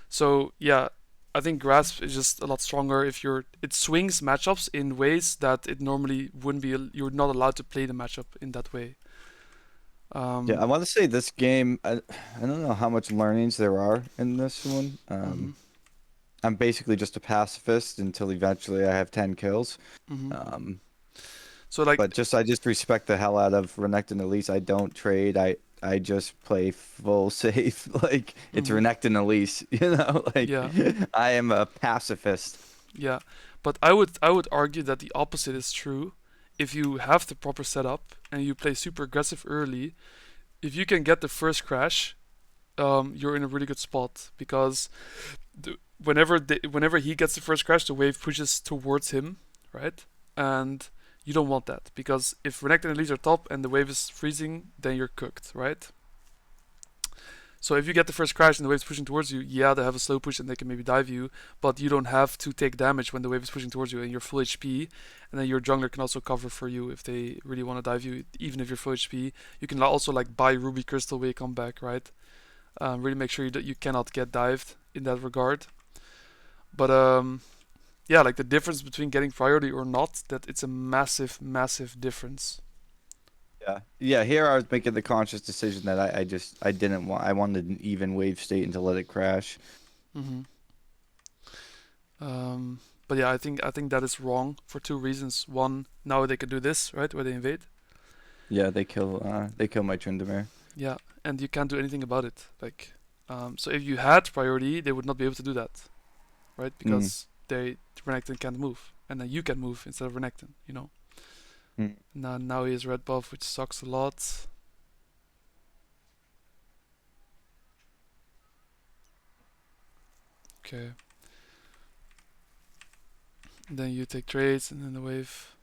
So yeah, I think grasp is just a lot stronger if it swings matchups in ways that it normally wouldn't be. You're not allowed to play the matchup in that way. Yeah, I Um, want to say this game, I don't know how much learnings there are in this one. mhm, I'm basically just a pacifist until eventually I have 10 kills. mhm. Um, So like, but I just respect the hell out of Renekton Elise. I don't trade. I just play full safe. Like it's mhm, Renekton Elise, like yeah, I am a pacifist. yeah. But I would argue that the opposite is true. If you have the proper setup and you play super aggressive early, if you can get the first crash, you're in a really good spot because whenever he gets the first crash, the wave pushes towards him, right? And you don't want that because if Renekton and Elise are top and the wave is freezing, then you're cooked, right? So if you get the first crash and the wave's pushing towards you, yeah, they have a slow push and they can maybe dive you, but you don't have to take damage when the wave is pushing towards you and you're full HP, and then your jungler can also cover for you if they really want to dive you, even if you're full HP. You can also like buy Ruby Crystal when you come back, right? Really make sure that you cannot get dived in that regard. But yeah, like the difference between getting priority or not, that it's a massive, massive difference. Yeah. Yeah, here I was making the conscious decision that I didn't want I wanted an even wave state and to let it crash. hmm but yeah, I think that is wrong for 2 reasons. One, now they can do this, right, where they invade. Yeah, they kill my Tryndamere. Yeah, and you can't do anything about it. Like, so if you had priority, they would not be able to do that, right? Mm. Because Renekton can't move, and then you can move instead of Renekton. Mm. Now he has red buff, which sucks a lot. Okay. And then you take trades, and then the wave.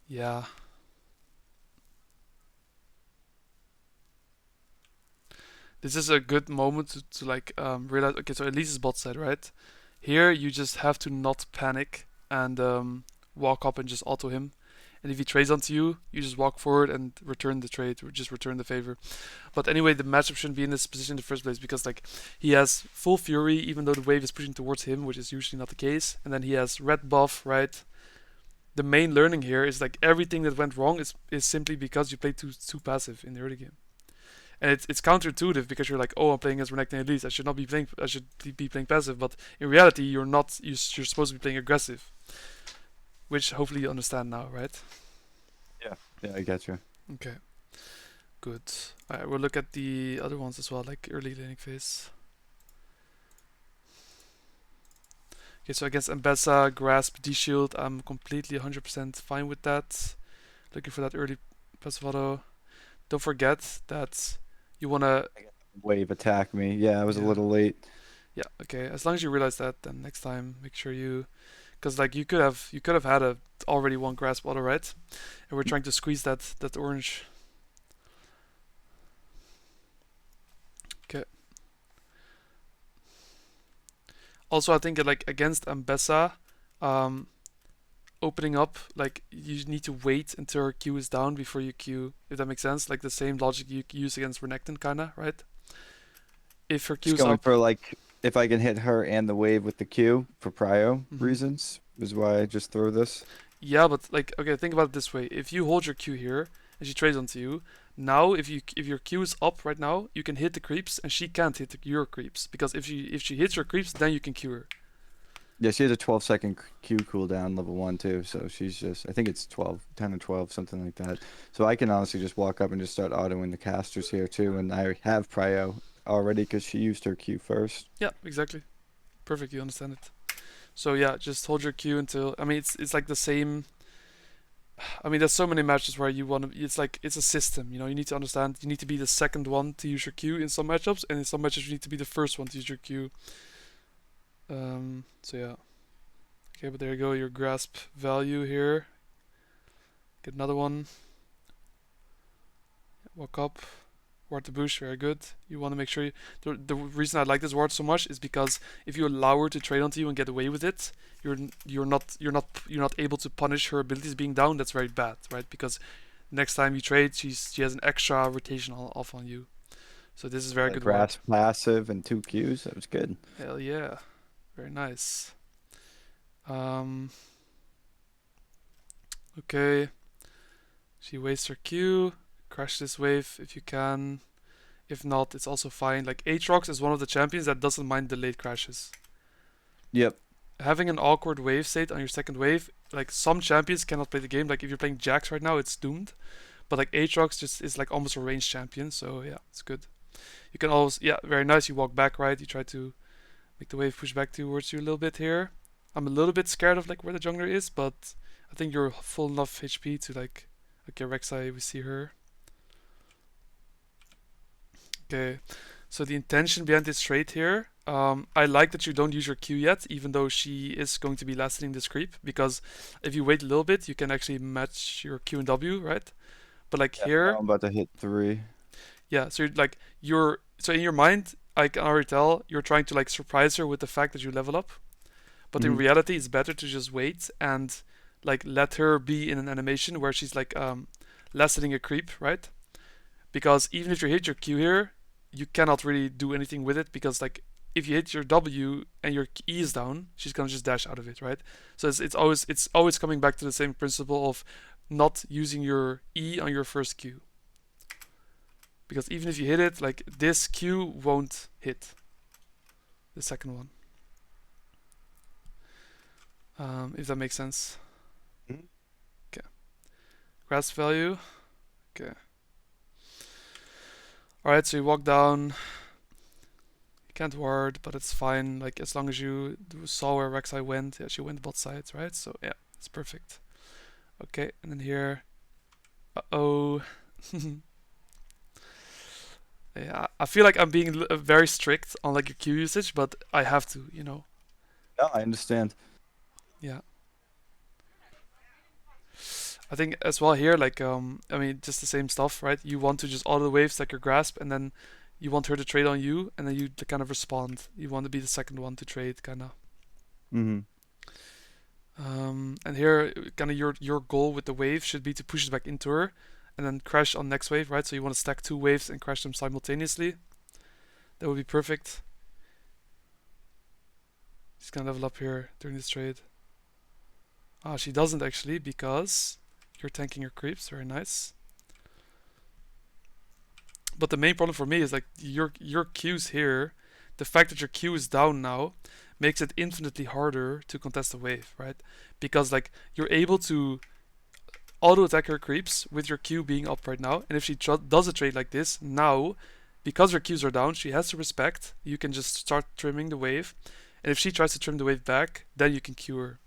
Yeah. This is a good moment to like realize. Okay, so at least it's bot side, right? Here you just have to not panic and walk up and just auto him. And if he trades onto you, you just walk forward and return the trade or just return the favor. But anyway, the matchup shouldn't be in this position in the first place because like he has full fury even though the wave is pushing towards him, which is usually not the case. And then he has red buff, right? The main learning here is like everything that went wrong is simply because you played too passive in the early game. And it's counterintuitive because you're like, oh, I'm playing as Renekton Elise. I should not be playing. I should be playing passive. But in reality, you're not. You're supposed to be playing aggressive, which hopefully you understand now, right? Yeah. Yeah, I get you. Okay, good. All right, we'll look at the other ones as well, like early laning phase. Okay, so against Ambessa, Grasp, D-Shield, I'm completely 100% fine with that. Looking for that early passive auto. Don't forget that you wanna. Wave attack me. Yeah, I was a Yeah. little late. Yeah, okay. As long as you realize that, then next time make sure because like you could have had a already one grasp auto, right? And we're trying to squeeze that orange. Okay. Also, I think like against Ambessa, um, opening up, like you need to wait until her Q is down before you Q, if that makes sense. Like the same logic you use against Renekton, kinda, right? If her Just Q's going up, for like if I can hit her and the wave with the Q for prio hmm reasons is why I just throw this. yeah, but like okay, think about it this way: if you hold your Q here and she trades onto you, now if your Q is up right now, you can hit the creeps and she can't hit your creeps because if she hits your creeps, then you can Q her. Yeah, she has a 12-second Q cooldown, level 1 too. So she's just, I think it's 12, 10 or 12, something like that. So I can honestly just walk up and just start autoing the casters here too. And I have prio already because she used her Q first. Yeah, exactly. Perfect. You understand it. So yeah, just hold your Q until. I mean, it's like the same. I mean, there's so many matches where you want to. It's like it's a system. You know, you need to understand. You need to be the second one to use your Q in some matchups, and in some matches you need to be the first one to use your Q. So yeah. Okay, but there you go. Your grasp value here. Get another one. Walk up. Ward to bush, very good. You want to make sure the reason I like this ward so much is because if you allow her to trade onto you and get away with it, you're not able to punish her abilities being down. That's very bad, right? Because next time you trade, she has an extra rotation off on you. So this is very Like good ward. grasp passive and 2 Qs. That was good. Hell yeah, very nice. Um, okay, she wastes her Q. Crash this wave if you can. If not, it's also fine. Like Aatrox is one of the champions that doesn't mind delayed crashes. Yep. Having an awkward wave state on your second wave, like some champions cannot play the game. Like if you're playing Jax right now, it's doomed. But like Aatrox just is like almost a ranged champion, so yeah, it's good. You can always yeah, very nice. You walk back right. You try to make the wave push back towards you a little bit here. I'm a little bit scared of like where the jungler is, but I think you're full enough HP to like okay Rek'Sai, we see her. Okay, so the intention behind this trade here, I like that you don't use your Q yet, even though she is going to be lasting this creep, because if you wait a little bit, you can actually match your Q and W, right? But like Yeah, now here, I'm about to hit 3. yeah, so so in your mind, I can already tell you're trying to like surprise her with the fact that you level up, but in Mm-hmm. reality, it's better to just wait and like let her be in an animation where she's like lasting a creep, right? Because even if you hit your Q here, you cannot really do anything with it because like if you hit your W and your E is down, she's gonna just dash out of it, right? So it's always coming back to the same principle of not using your E on your first Q. Because even if you hit it, like this Q won't hit the second one. If that makes sense. Okay. Grasp value. Okay. Alright, so you walk down. You can't ward, but it's fine. Like as long as you saw where Rek'Sai went, yeah, she went both sides, right? So yeah, it's perfect. Okay, and then here, oh, yeah, I feel like I'm being very strict on like your Q usage, but I have to, No, I understand. yeah. I think as well here, like I mean, just the same stuff, right? You want to just auto the waves like your grasp, and then you want her to trade on you, and then you kind of respond. You want to be the second one to trade, kind of. Mm-hmm. And here, kind of your goal with the wave should be to push it back into her, and then crash on next wave, right? So you want to stack two waves and crash them simultaneously. That would be perfect. She's gonna level up here during this trade. Ah, she doesn't actually because you're tanking your creeps. Very nice. But the main problem for me is like your Q's here. The fact that your Q is down now makes it infinitely harder to contest a wave, right? Because like you're able to auto attack her creeps with your Q being up right now, and if she does a trade like this now, because her Qs are down, she has to respect. You can just start trimming the wave, and if she tries to trim the wave back, then you can Q her.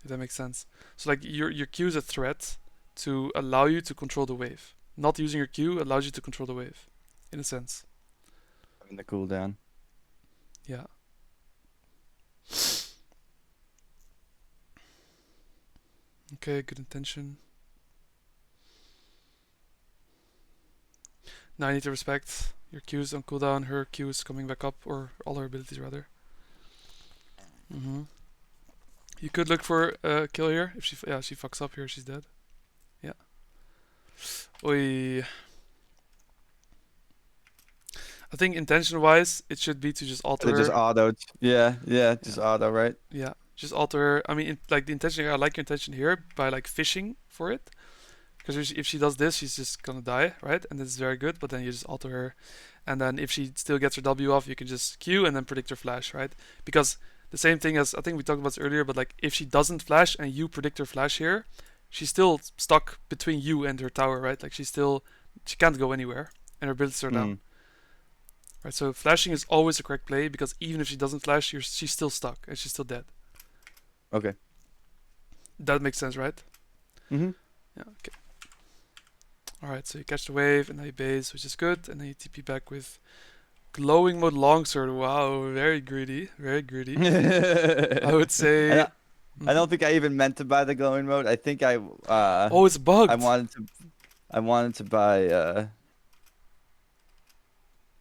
If that makes sense. So like your Q is a threat to allow you to control the wave. Not using your Q allows you to control the wave, in a sense. Having the cooldown. Yeah. Okay, good intention. Now I need to respect your Q's on cooldown, her Q's coming back up, or all her abilities rather. Mm-hmm. You could look for a kill here. If she, yeah, she fucks up here, she's dead. Yeah. Oi. I think intention-wise, it should be to just alter They just her. auto. Yeah, yeah, Yeah. just auto, right? Yeah. Just alter her. I mean, like the intention here, I like your intention here by like fishing for it. Because if she does this, she's just gonna die, right? And this is very good, but then you just alter her. And then if she still gets her W off, you can just Q and then predict her flash, right? Because the same thing as, I think we talked about this earlier, but like if she doesn't flash and you predict her flash here, she's still stuck between you and her tower, right? Like she can't go anywhere and her abilities are down. Mm. Right, so flashing is always a correct play because even if she doesn't flash, she's still stuck and she's still dead. Okay. That makes sense, right? Mhm. Yeah, okay. Alright, so you catch the wave and then you base, which is good, and then you TP back with glowing mode longsword. Wow, very greedy, very greedy. I would I say. don't, I don't think I even meant to buy the glowing mode. I think Oh, it's I bugged. wanted to buy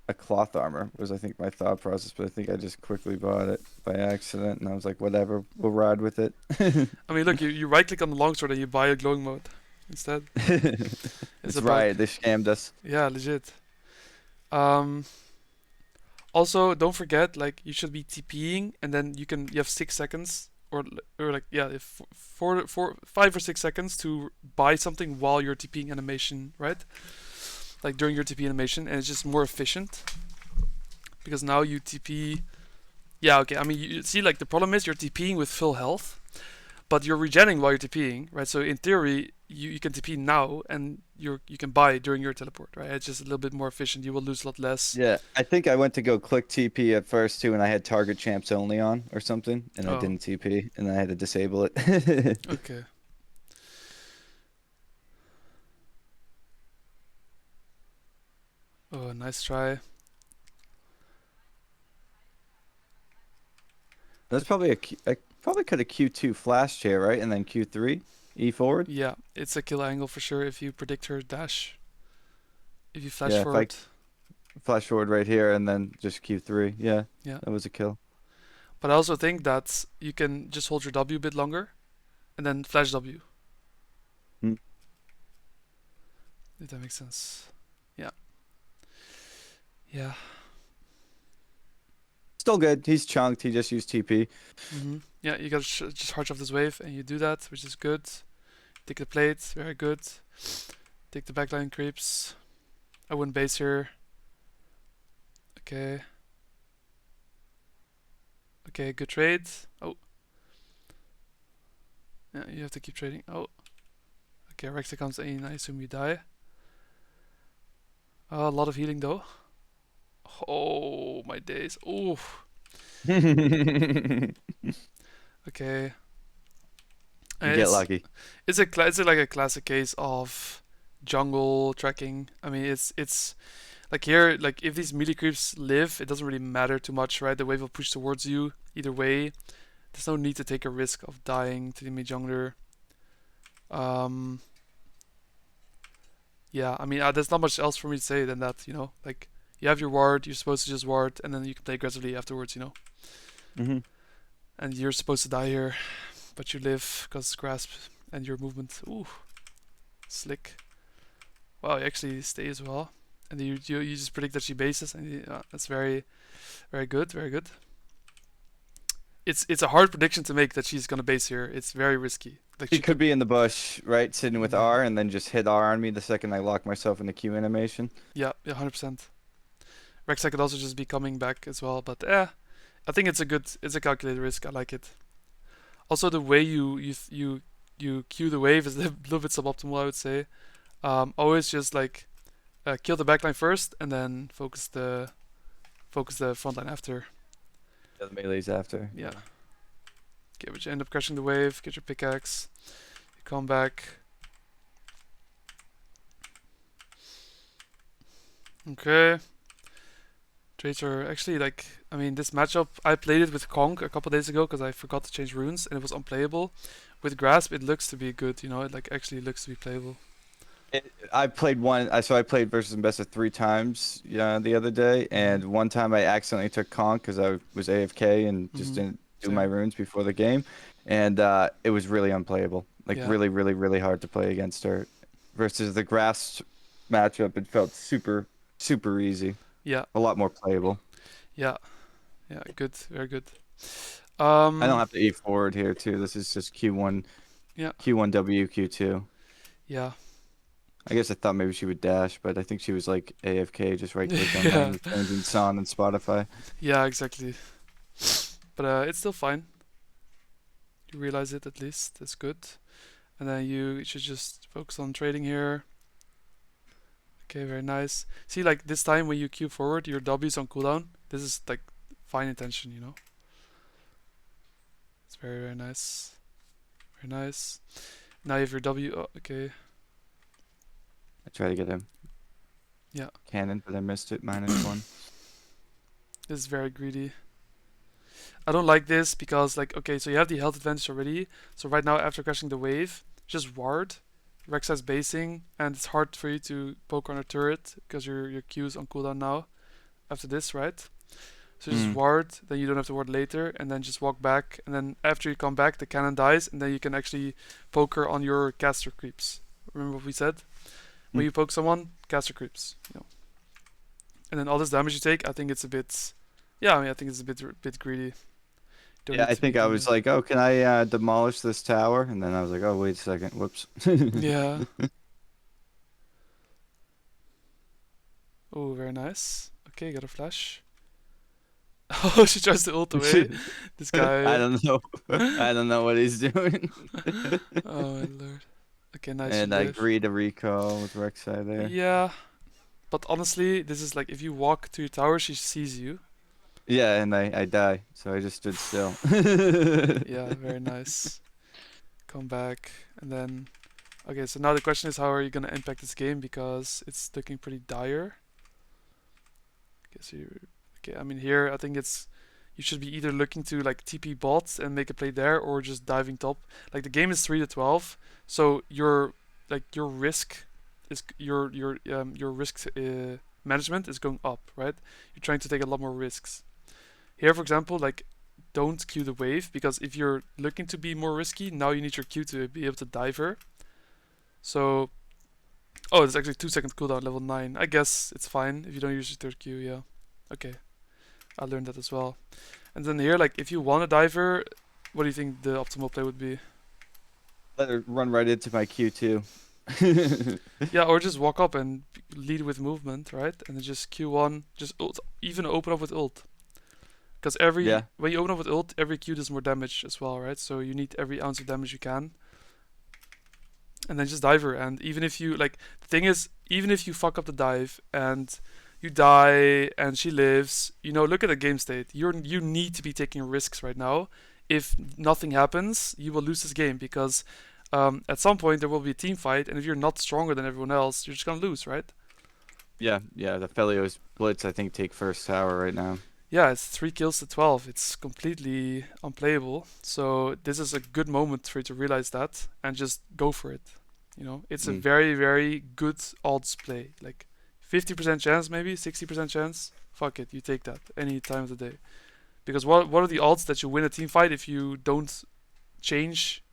a cloth armor was I think my thought process, but I think I just quickly bought it by accident and I was like, whatever, we'll ride with it. I mean, look, you right click on the longsword and you buy a glowing mode instead. It's That's a bug. right, they scammed us. Yeah, legit. Um, Also, don't forget, like you should be TPing, and then you have 6 seconds, or like yeah, if 5 or 6 seconds to buy something while you're TPing animation, right? Like during your TP animation, and it's just more efficient because now you TP. Yeah, okay. I mean, you see, like the problem is you're TPing with full health, but you're regenerating while you're TPing, right? So in theory, you can TP now, and you can buy during your teleport, right? It's just a little bit more efficient. You will lose a lot less. Yeah, I think I went to go click TP at first too, and I had target champs only on or something, and I Oh, didn't TP, and I had to disable it. okay. Oh, nice try. That's probably I probably could have Q2 flashed here, right? And then Q3 E forward. Yeah, it's a kill angle for sure if you predict her dash. If you flash Yeah, if I forward. flash forward right here and then just Q3. Yeah, Yeah. that was a kill. But I also think that you can just hold your W a bit longer and then flash W. Hmm. If that makes sense. Yeah. Yeah. Still good. He's chunked. He just used TP. Yeah, you gotta just harch off this wave and you do that, which is good. Take the plate, very good. Take the backline creeps. I wouldn't base here. Okay. Okay, good trade. Oh. Yeah, you have to keep trading. Oh. Okay, Rexa comes in, I assume you die. A lot of healing though. Oh my days. Oof. You Okay. get lucky. It's like a classic case of jungle tracking. I mean, it's like here, like if these melee creeps live, it doesn't really matter too much, right? The wave will push towards you either way. There's no need to take a risk of dying to the mid jungler. Um, yeah, I mean, there's not much else for me to say than that. Like you have your ward, you're supposed to just ward, and then you can play aggressively afterwards. Hmm. And you're supposed to die here, but you live because grasp and your movement. Ooh, slick. Wow, you actually stay as well, and you just predict that she bases, and that's very, very good, very good. It's a hard prediction to make that she's gonna base here. It's very risky. Like He she could could. be in the bush, right, sitting with Yeah. R, and then just hit R on me the second I lock myself in the Q animation. Yeah, 100%. Rexa could also just be coming back as well, but I think it's a calculated risk. I like it. Also, the way you cue the wave is a little bit suboptimal, I would say. Always just like kill the backline first, and then focus the front line after. Yeah, the melee's after. Yeah. Okay, but you end up crushing the wave. Get your pickaxe. You come back. Okay. Trades are actually like, I mean, this matchup, I played it with Kong a couple days ago because I forgot to change runes and it was unplayable. With Grasp, it looks to be good, it like actually looks to be playable. I played so I played versus Mbessa 3 times the other day, Mm-hmm. and one time I accidentally took Conk because I was AFK and just Mm-hmm. didn't do my Same. runes before the game, and it was really unplayable. Like Yeah, really, really, really hard to play against her. Versus the grass matchup, it felt super, super easy. yeah, A lot more playable. yeah, yeah. Good, very good. I don't Um, have to eat forward here too. This is just Q1, yeah, Q1W, Q2. yeah, I guess I thought maybe she would dash, but I think she was like AFK, just right clicked on yeah, language changing Son and Spotify. yeah. Exactly. But it's still fine. You realize it at least. That's good. And then you should just focus on trading here. Okay, very nice. See, like this time when you queue forward, your W is on cooldown. This is like fine intention, you know. It's very, very nice. Very nice. Now you have your W. Oh, okay. I tried to get a Yeah. cannon, but I missed it. -1. This is very greedy. I don't like this because, like, okay, so you have the health advantage already. So right now, after crashing the wave, just ward. Rex has basing, and it's hard for you to poke on a turret because your Q is on cooldown now. After this, right? So just Mm. ward, then you don't have to ward later, and then just walk back, and then after you come back, the cannon dies, and then you can actually poke her on your caster creeps. Remember what we said? When Mm. you poke someone, caster creeps. You know. And then all this damage you take, I think it's a bit. Yeah, I mean, I think it's a bit greedy. Don't Yeah, need I to be think I doing was that. like, oh, can I demolish this tower? And then I was like, oh, wait a second. Whoops. Yeah. Oh, very nice. Okay, got a flash. Oh, she tries to ult away. This I guy. don't know. I don't know what he's doing. Oh my lord. Okay, nice, you And I live. agreed to recall with Rek'Sai there. Yeah, but honestly, this is like if you walk to your tower, she sees you. Yeah, and I die, so I just stood still. Yeah, very nice. Come back, and then. Okay, so now the question is how are you gonna impact this game because it's looking pretty dire. Okay, so you. Okay, I mean here I think it's. You should be either looking to like TP bots and make a play there, or just diving top. Like the game is 3-12, so your risk is your risk management is going up, right? You're trying to take a lot more risks. Here, for example, like don't queue the wave because if you're looking to be more risky, now you need your Q to be able to dive her. So, oh, it's actually 2 second cooldown, level 9. I guess it's fine if you don't use your third Q. Yeah, okay, I learned that as well. And then here, like if you want a diver, what do you think the optimal play would be? Let her run right into my Q2. Yeah, or just walk up and lead with movement, right? And then just Q1, just ult, even open up with ult. Because every Yeah, when you open up with ult, every Q does more damage as well, right? So you need every ounce of damage you can, and then just dive her. And even if you like, the thing is, even if you fuck up the dive and you die and she lives, you know, look at the game state. You need to be taking risks right now. If nothing happens, you will lose this game because at some point there will be a team fight, and if you're not stronger than everyone else, you're just gonna lose, right? yeah. The Felios Blitz, I think, take first tower right now. Yeah, it's 3 kills to 12. It's completely unplayable. So this is a good moment for you to realize that and just go for it. You know, it's a Mm. very, very good odds play. Like 50% chance, maybe 60% chance. Fuck it, you take that any time of the day. Because what are the odds that you win a team fight if you don't change?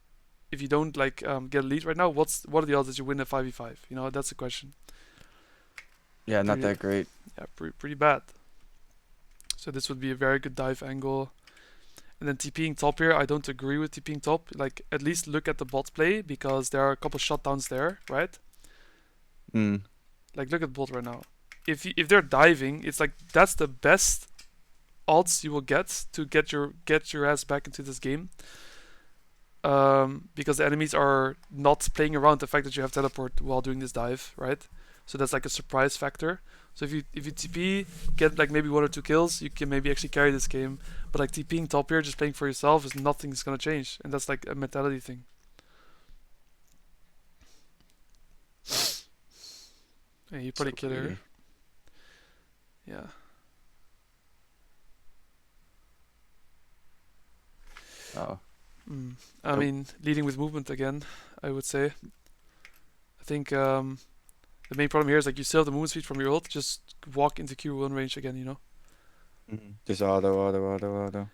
If you don't like get a lead right now, what are the odds that you win a 5v5? You know, that's the question. Yeah, not Pretty, that great. yeah, pretty bad. So this would be a very good dive angle. And then TPing top here, I don't agree with TPing top. Like, at least look at the bot play because there are a couple shutdowns there, right? Mm. Like, look at bot right now. If they're diving, it's like that's the best odds you will get to get your ass back into this game. Because the enemies are not playing around the fact that you have teleport while doing this dive, right? So that's like a surprise factor. So if you TP, get like maybe 1 or 2 kills, you can maybe actually carry this game. But like TPing top here, just playing for yourself, is nothing's gonna change, and that's like a mentality thing. Yeah, you So probably kill her. greedy. Yeah. Oh, I nope. mean, leading with movement again, I would say. I think the main problem here is like you still have the movement speed from your ult, just walk into Q1 range again, you know? Mm. Just auto.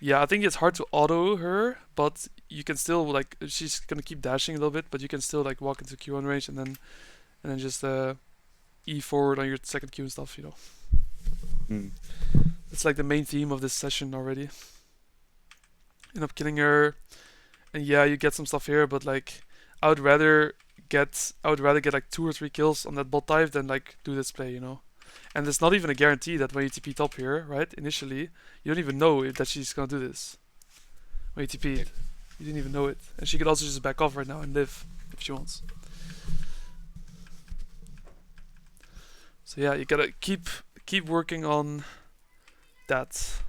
Yeah, I think it's hard to auto her, but you can still like she's gonna keep dashing a little bit, but you can still like walk into Q1 range and then just E forward on your second Q and stuff. Mm. It's like the main theme of this session already. End up killing her, and yeah, you get some stuff here, but like I would rather get like 2 or 3 kills on that bot dive than like do this play. And it's not even a guarantee that when you TP top here, right? Initially, you don't even know if that she's gonna do this. When you TP'd, you didn't even know it, and she could also just back off right now and live if she wants. So yeah, you gotta keep working on that.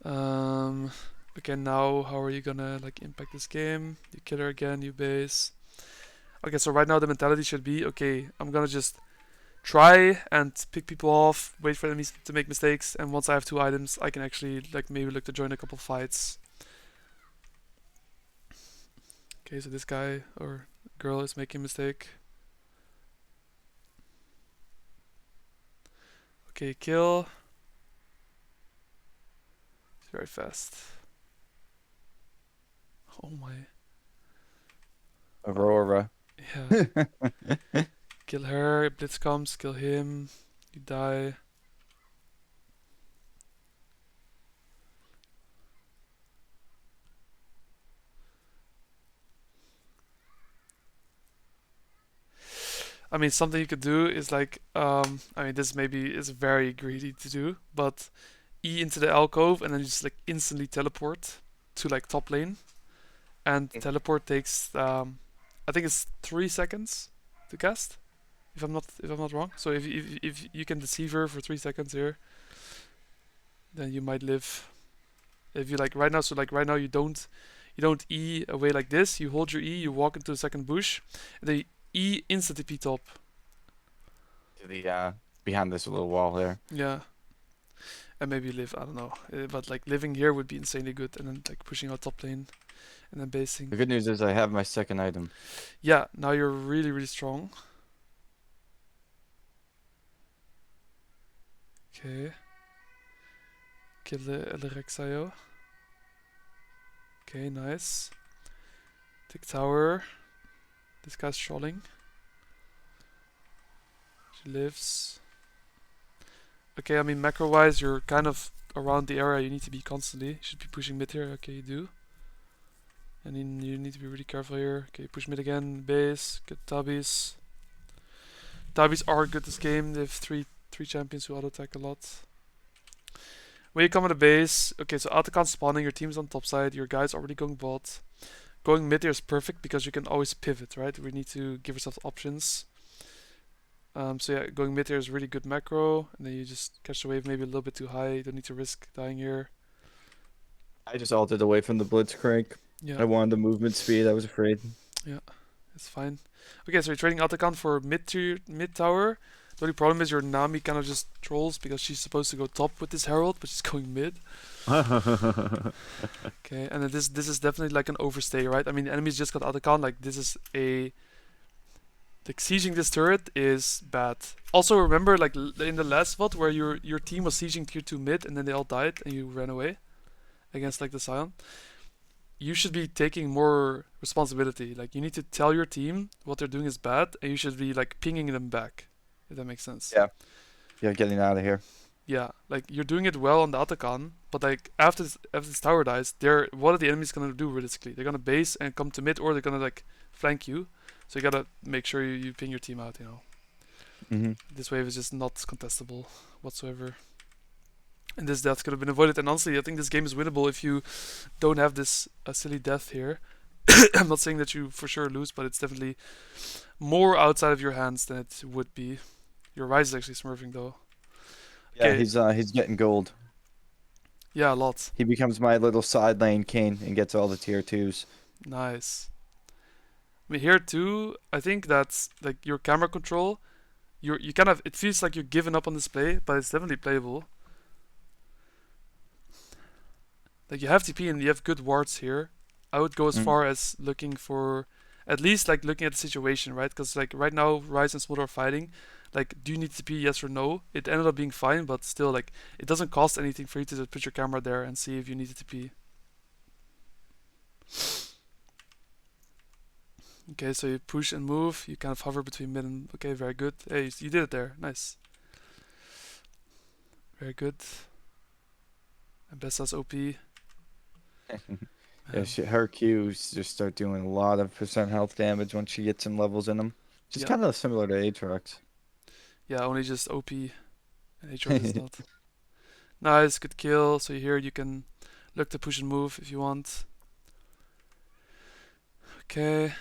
Okay, now how are you gonna like impact this game? You kill her again, you base. Okay, so right now the mentality should be, okay, I'm gonna just try and pick people off, wait for enemies to make mistakes, and once I have 2 items, I can actually like maybe look to join a couple fights. Okay, so this guy or girl is making a mistake. Okay, kill. It's very fast. Oh my. Aurora. Yeah. Kill her, Blitz comes, kill him, you die. I mean, something you could do is like, I mean, this maybe is very greedy to do, but E into the alcove and then you just like instantly teleport to like top lane. And teleport takes, I think it's 3 seconds to cast, if I'm not wrong. So if you can deceive her for 3 seconds here, then you might live. If you like right now, so like right now you don't E away like this. You hold your E, you walk into the second bush, and then you E instant TP top. To the behind this little wall there. Yeah, and maybe live. I don't know, but like living here would be insanely good, and then like pushing out top lane, and then basing. The good news is I have my second item. Yeah, now you're really really strong. Okay. Kill the Rexayo. Okay, nice. Take tower. This guy's trolling. She lives. Okay, I mean macro wise you're kind of around the area you need to be constantly. You should be pushing mid here. Okay, you do. And then you need to be really careful here. Okay, push mid again, base, get tabbies. Tabbies are good this game. They have three champions who auto attack a lot. When you come on the base, okay, so Atakan spawning, your team's on top side, your guy's already going bot. Going mid here is perfect because you can always pivot, right? We need to give ourselves options. So yeah, going mid here is really good macro, and then you just catch the wave maybe a little bit too high. You don't need to risk dying here. I just ulted away from the Blitzcrank. Yeah. I wanted the movement speed. I was afraid. Yeah, it's fine. Okay, so you're trading Atakan for mid tower. The only problem is your Nami kind of just trolls because she's supposed to go top with this Herald, but she's going mid. Okay, and then this is definitely like an overstay, right? I mean, the enemies just got Atakan. Like this is a like sieging this turret is bad. Also remember, like in the last VOD where your team was sieging tier 2 mid and then they all died and you ran away against like the Scion. You should be taking more responsibility. Like you need to tell your team what they're doing is bad, and you should be like pinging them back. If that makes sense. Yeah. Yeah, getting out of here. Yeah, like you're doing it well on the Atakan, but like after this tower dies, what are the enemies gonna do realistically? They're gonna base and come to mid, or they're gonna like flank you. So you gotta make sure you ping your team out. This wave is just not contestable whatsoever. And this death could have been avoided. And honestly, I think this game is winnable if you don't have this silly death here. I'm not saying that you for sure lose, but it's definitely more outside of your hands than it would be. Your Rise is actually smurfing though. Yeah, Okay. he's getting gold. Yeah, a lot. He becomes my little side lane Kane and gets all the tier 2s. Nice. I mean, here too, I think that's like your camera control. You kind of, it feels like you're giving up on this play, but it's definitely playable. Like you have TP and you have good wards here. I would go as far as looking for, at least like looking at the situation, right? Because like right now, Rise and Smolder are fighting. like, do you need TP, yes or no? It ended up being fine, but still, like, it doesn't cost anything for you to put your camera there and see if you need TP. Okay, so you push and move. You kind of hover between mid and... Okay, very good. Hey, you did it there. Nice. Very good. And Bessa's OP. Yeah, her Qs just start doing a lot of percent health damage once she gets some levels in them. Just Yeah. kind of similar to Aatrox. Yeah, only just OP. And Aatrox is not. Nice, good kill. So here you can look to push and move if you want. Okay.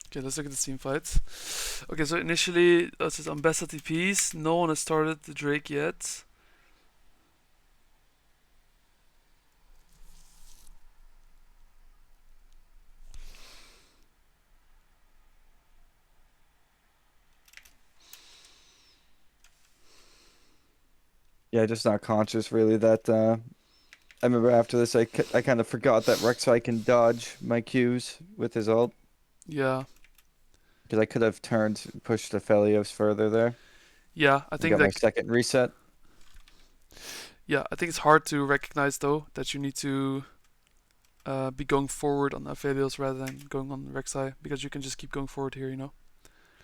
Okay, let's look at the team fights. Okay, so initially, this is on Bessa TPs. No one has started the Drake yet. Yeah, just not conscious really that I remember after this I kind of forgot that Rek'Sai can dodge my Qs with his ult Yeah. because I could have pushed the Felios further there Yeah, I and think got my like second reset. yeah, I think it's hard to recognize though that you need to be going forward on Aphelios rather than going on Rek'Sai because you can just keep going forward here, you know.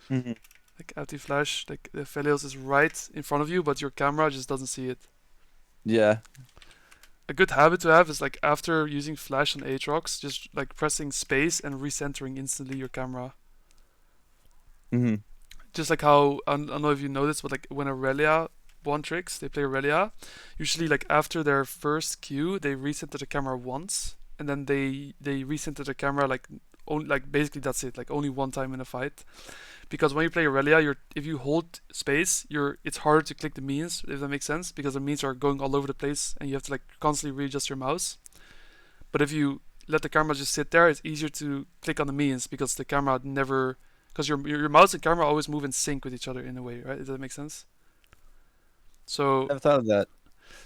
Hmm. Like anti flash, like the Aphelios is right in front of you, but your camera just doesn't see it. Yeah. A good habit to have is like after using flash on Aatrox, just like pressing space and recentering instantly your camera. Hmm. Just like how I don't know if you know this, but like when Aurelia one tricks, they play Aurelia. Usually, like after their first Q, they recenter the camera once, and then they recenter the camera like only like basically that's it, like only one time in a fight. Because when you play Aurelia, if you hold space, it's harder to click the means, if that makes sense, because the means are going all over the place, and you have to like constantly readjust your mouse. But if you let the camera just sit there, it's easier to click on the means because the camera never because your mouse and camera always move in sync with each other in a way, right? Does that make sense? So Never thought of that.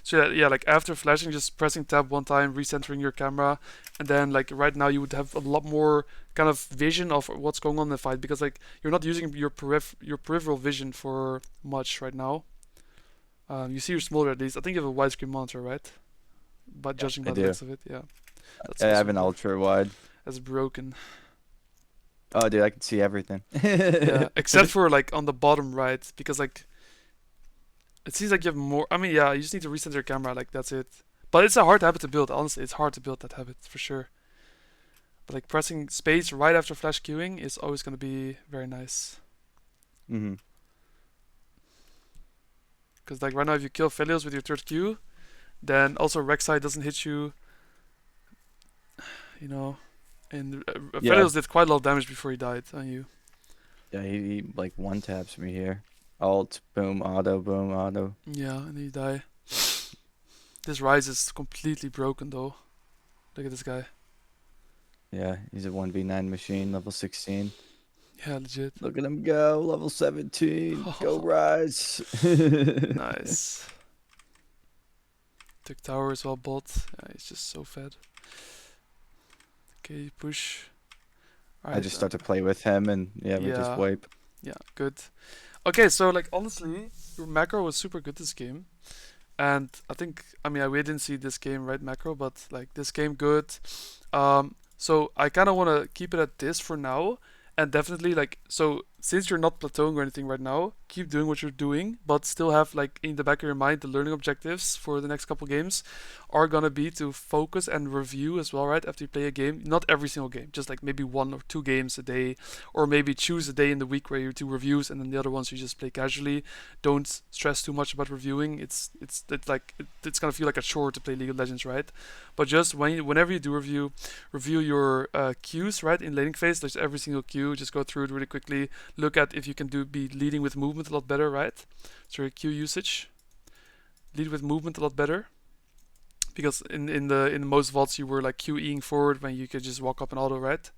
so yeah, like after flashing, just pressing tab one time, recentering your camera, and then like right now you would have a lot more kind of vision of what's going on in the fight because like you're not using your peripheral vision for much right now. You see your smaller at least. I think you have a widescreen monitor, right? But Yeah, judging I by the do. looks of it, yeah, that's I have also an ultra wide. that's broken. Oh, dude, I can see everything. Yeah, except for like on the bottom right because like it seems like you have more. I mean, yeah, you just need to reset your camera. Like that's it. But it's a hard habit to build. Honestly, it's hard to build that habit for sure. But like pressing space right after flash queuing is always going to be very nice. Hmm. Because like right now, if you kill Felios with your third Q, then also Rek'Sai doesn't hit you. You know, and Yeah. Felios did quite a lot of damage before he died on you. Yeah, he like one taps me here. Alt, boom, auto, boom, auto. Yeah, and then you die. This Rise is completely broken though. Look at this guy. Yeah, he's a 1v9 machine, level 16. Yeah, legit. Look at him go, level 17. Go Rise. Nice. Took tower as well, bot. Yeah, he's just so fed. Okay, push. I Alright, just start to play with him and yeah, we just yeah, wipe. yeah, good. Okay, so like honestly, your macro was super good this game. And I think, I mean, we didn't see this game, right, macro, but like this game good. So I kind of want to keep it at this for now, and definitely like so since you're not plateauing or anything right now, keep doing what you're doing, but still have like in the back of your mind the learning objectives for the next couple games are gonna be to focus and review as well, right? After you play a game, not every single game, just like maybe 1 or 2 games a day, or maybe choose a day in the week where you do reviews, and then the other ones you just play casually. Don't stress too much about reviewing. It's gonna feel like a chore to play League of Legends, right? But just whenever you do review your queues, right? In laning phase, there's every single queue. Just go through it really quickly. Look at if you can be leading with movement a lot better, right? So your queue usage, lead with movement a lot better. Because in most vaults you were like QEing forward when you could just walk up and auto, right?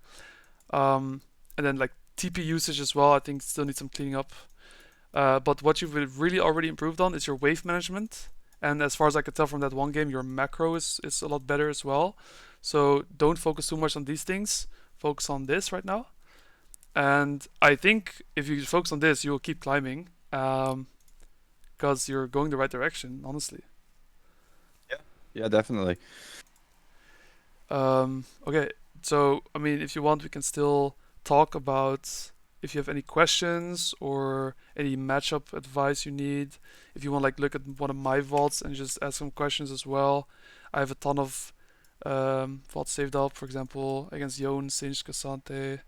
And then like TP usage as well, I think still needs some cleaning up. But what you've really already improved on is your wave management. And as far as I could tell from that one game, your macro is a lot better as well. So don't focus too much on these things. Focus on this right now. And I think if you focus on this, you will keep climbing because you're going the right direction, honestly. Yeah, definitely. Okay, so I mean, if you want, we can still talk about if you have any questions or any matchup advice you need. If you want, like, look at one of my vaults and just ask some questions as well. I have a ton of vaults saved up, for example, against Yon, Singe, Cassante,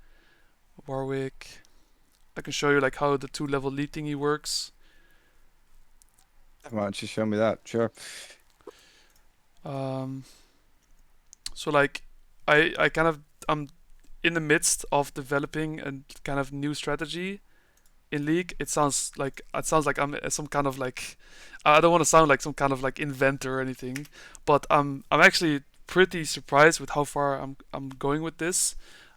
Warwick. I can show you like how the 2-level lead thingy works. Why don't you show me that? Sure. Um, so like, I kind of I'm in the midst of developing a kind of new strategy in League. It sounds like I'm some kind of like I don't want to sound like some kind of like inventor or anything, but I'm actually pretty surprised with how far I'm going with this.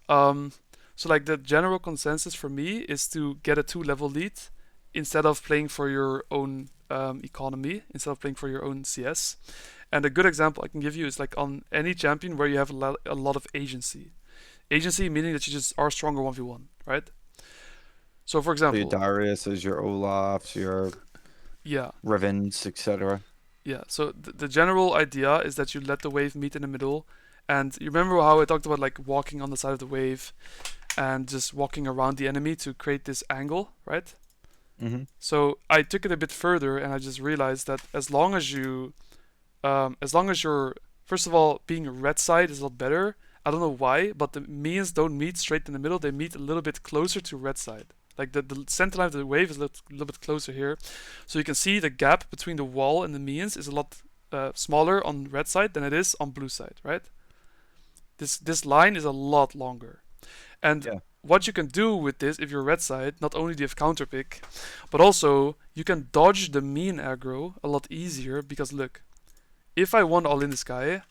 Um, so like the general consensus for me is to get a 2-level lead instead of playing for your own economy, instead of playing for your own CS. And a good example I can give you is like on any champion where you have a lot of agency. Agency meaning that you just are stronger 1v1, right? So for So your example, Darius, your Olafs, your yeah, Rivens, etc. yeah. So the general idea is that you let the wave meet in the middle. And you remember how I talked about like walking on the side of the wave and just walking around the enemy to create this angle, right? Mm-hmm. So I took it a bit further and I just realized that as long as you're, first of all, being red side is a lot better. I don't know why, but the minions don't meet straight in the middle. They meet a little bit closer to red side. Like the center line of the wave is a little bit closer here. So you can see the gap between the wall and the minions is a lot smaller on red side than it is on blue side, right? This line is a lot longer. And Yeah. what you can do with this, if you're red side, not only do you have counter pick, but also you can dodge the mean aggro a lot easier because look, if I want all in this guy,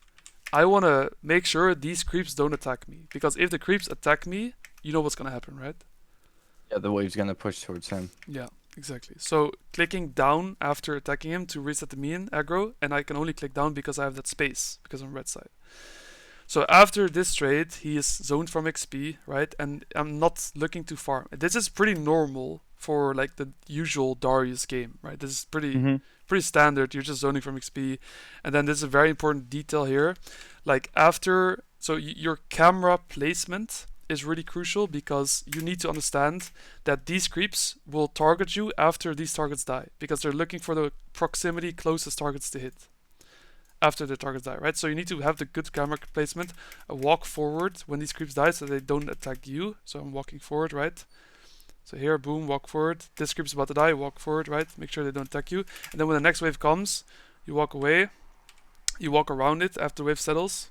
I want to make sure these creeps don't attack me. Because if the creeps attack me, you know what's going to happen, right? Yeah, the wave's gonna push towards him. Yeah, exactly. So clicking down after attacking him to reset the mean aggro, and I can only click down because I have that space, because I'm red side. So after this trade, he is zoned from XP, right? And I'm not looking to farm. This is pretty normal for like the usual Darius game, right? This is Mm-hmm. pretty standard. You're just zoning from XP, and then this is a very important detail here. Like after, so your camera placement is really crucial because you need to understand that these creeps will target you after these targets die because they're looking for the proximity closest targets to hit after the targets die, right? So you need to have the good camera placement, walk forward when these creeps die so they don't attack you. So I'm walking forward, right? So here, boom, walk forward. This creep's about to die, walk forward, right? Make sure they don't attack you. And then when the next wave comes, you walk away, you walk around it after the wave settles,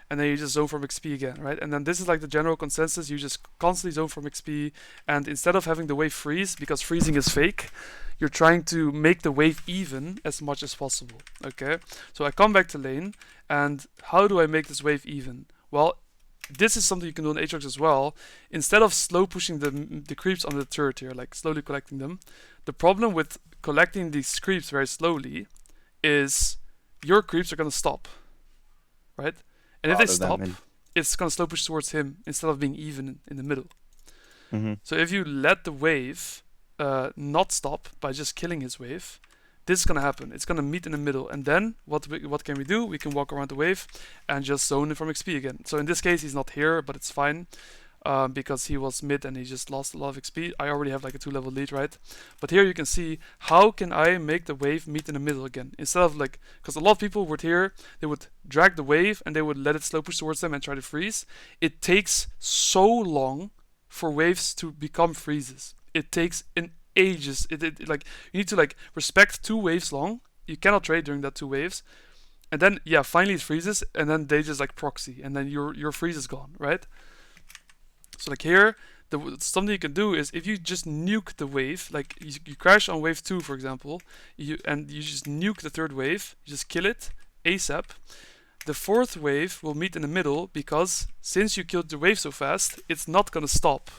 and then you just zone from XP again, right? And then this is like the general consensus. You just constantly zone from XP, and instead of having the wave freeze, because freezing is fake, you're trying to make the wave even as much as possible, okay? So I come back to lane, and how do I make this wave even? Well, this is something you can do in Aatrox as well. Instead of slow pushing the creeps on the turret here, like slowly collecting them, the problem with collecting these creeps very slowly is your creeps are gonna stop, right? And if they stop, it's gonna slow push towards him instead of being even in the middle. Mm-hmm. So if you let the wave not stop by just killing his wave, this is gonna happen. It's gonna meet in the middle, and then what can we do? We can walk around the wave and just zone it from XP again. So in this case, he's not here, but it's fine because he was mid and he just lost a lot of XP. I already have like a 2-level lead, right? But here you can see how can I make the wave meet in the middle again instead of like, because a lot of people would here, they would drag the wave and they would let it slow push towards them and try to freeze. It takes so long for waves to become freezes. It takes an ages. Like you need to like respect 2 waves long. You cannot trade during that 2 waves, and then yeah, finally it freezes, and then they just like proxy, and then your freeze is gone, right? So like here, something you can do is if you just nuke the wave, like you crash on wave 2, for example, and you just nuke the 3rd wave, you just kill it ASAP. The 4th wave will meet in the middle because since you killed the wave so fast, it's not gonna stop.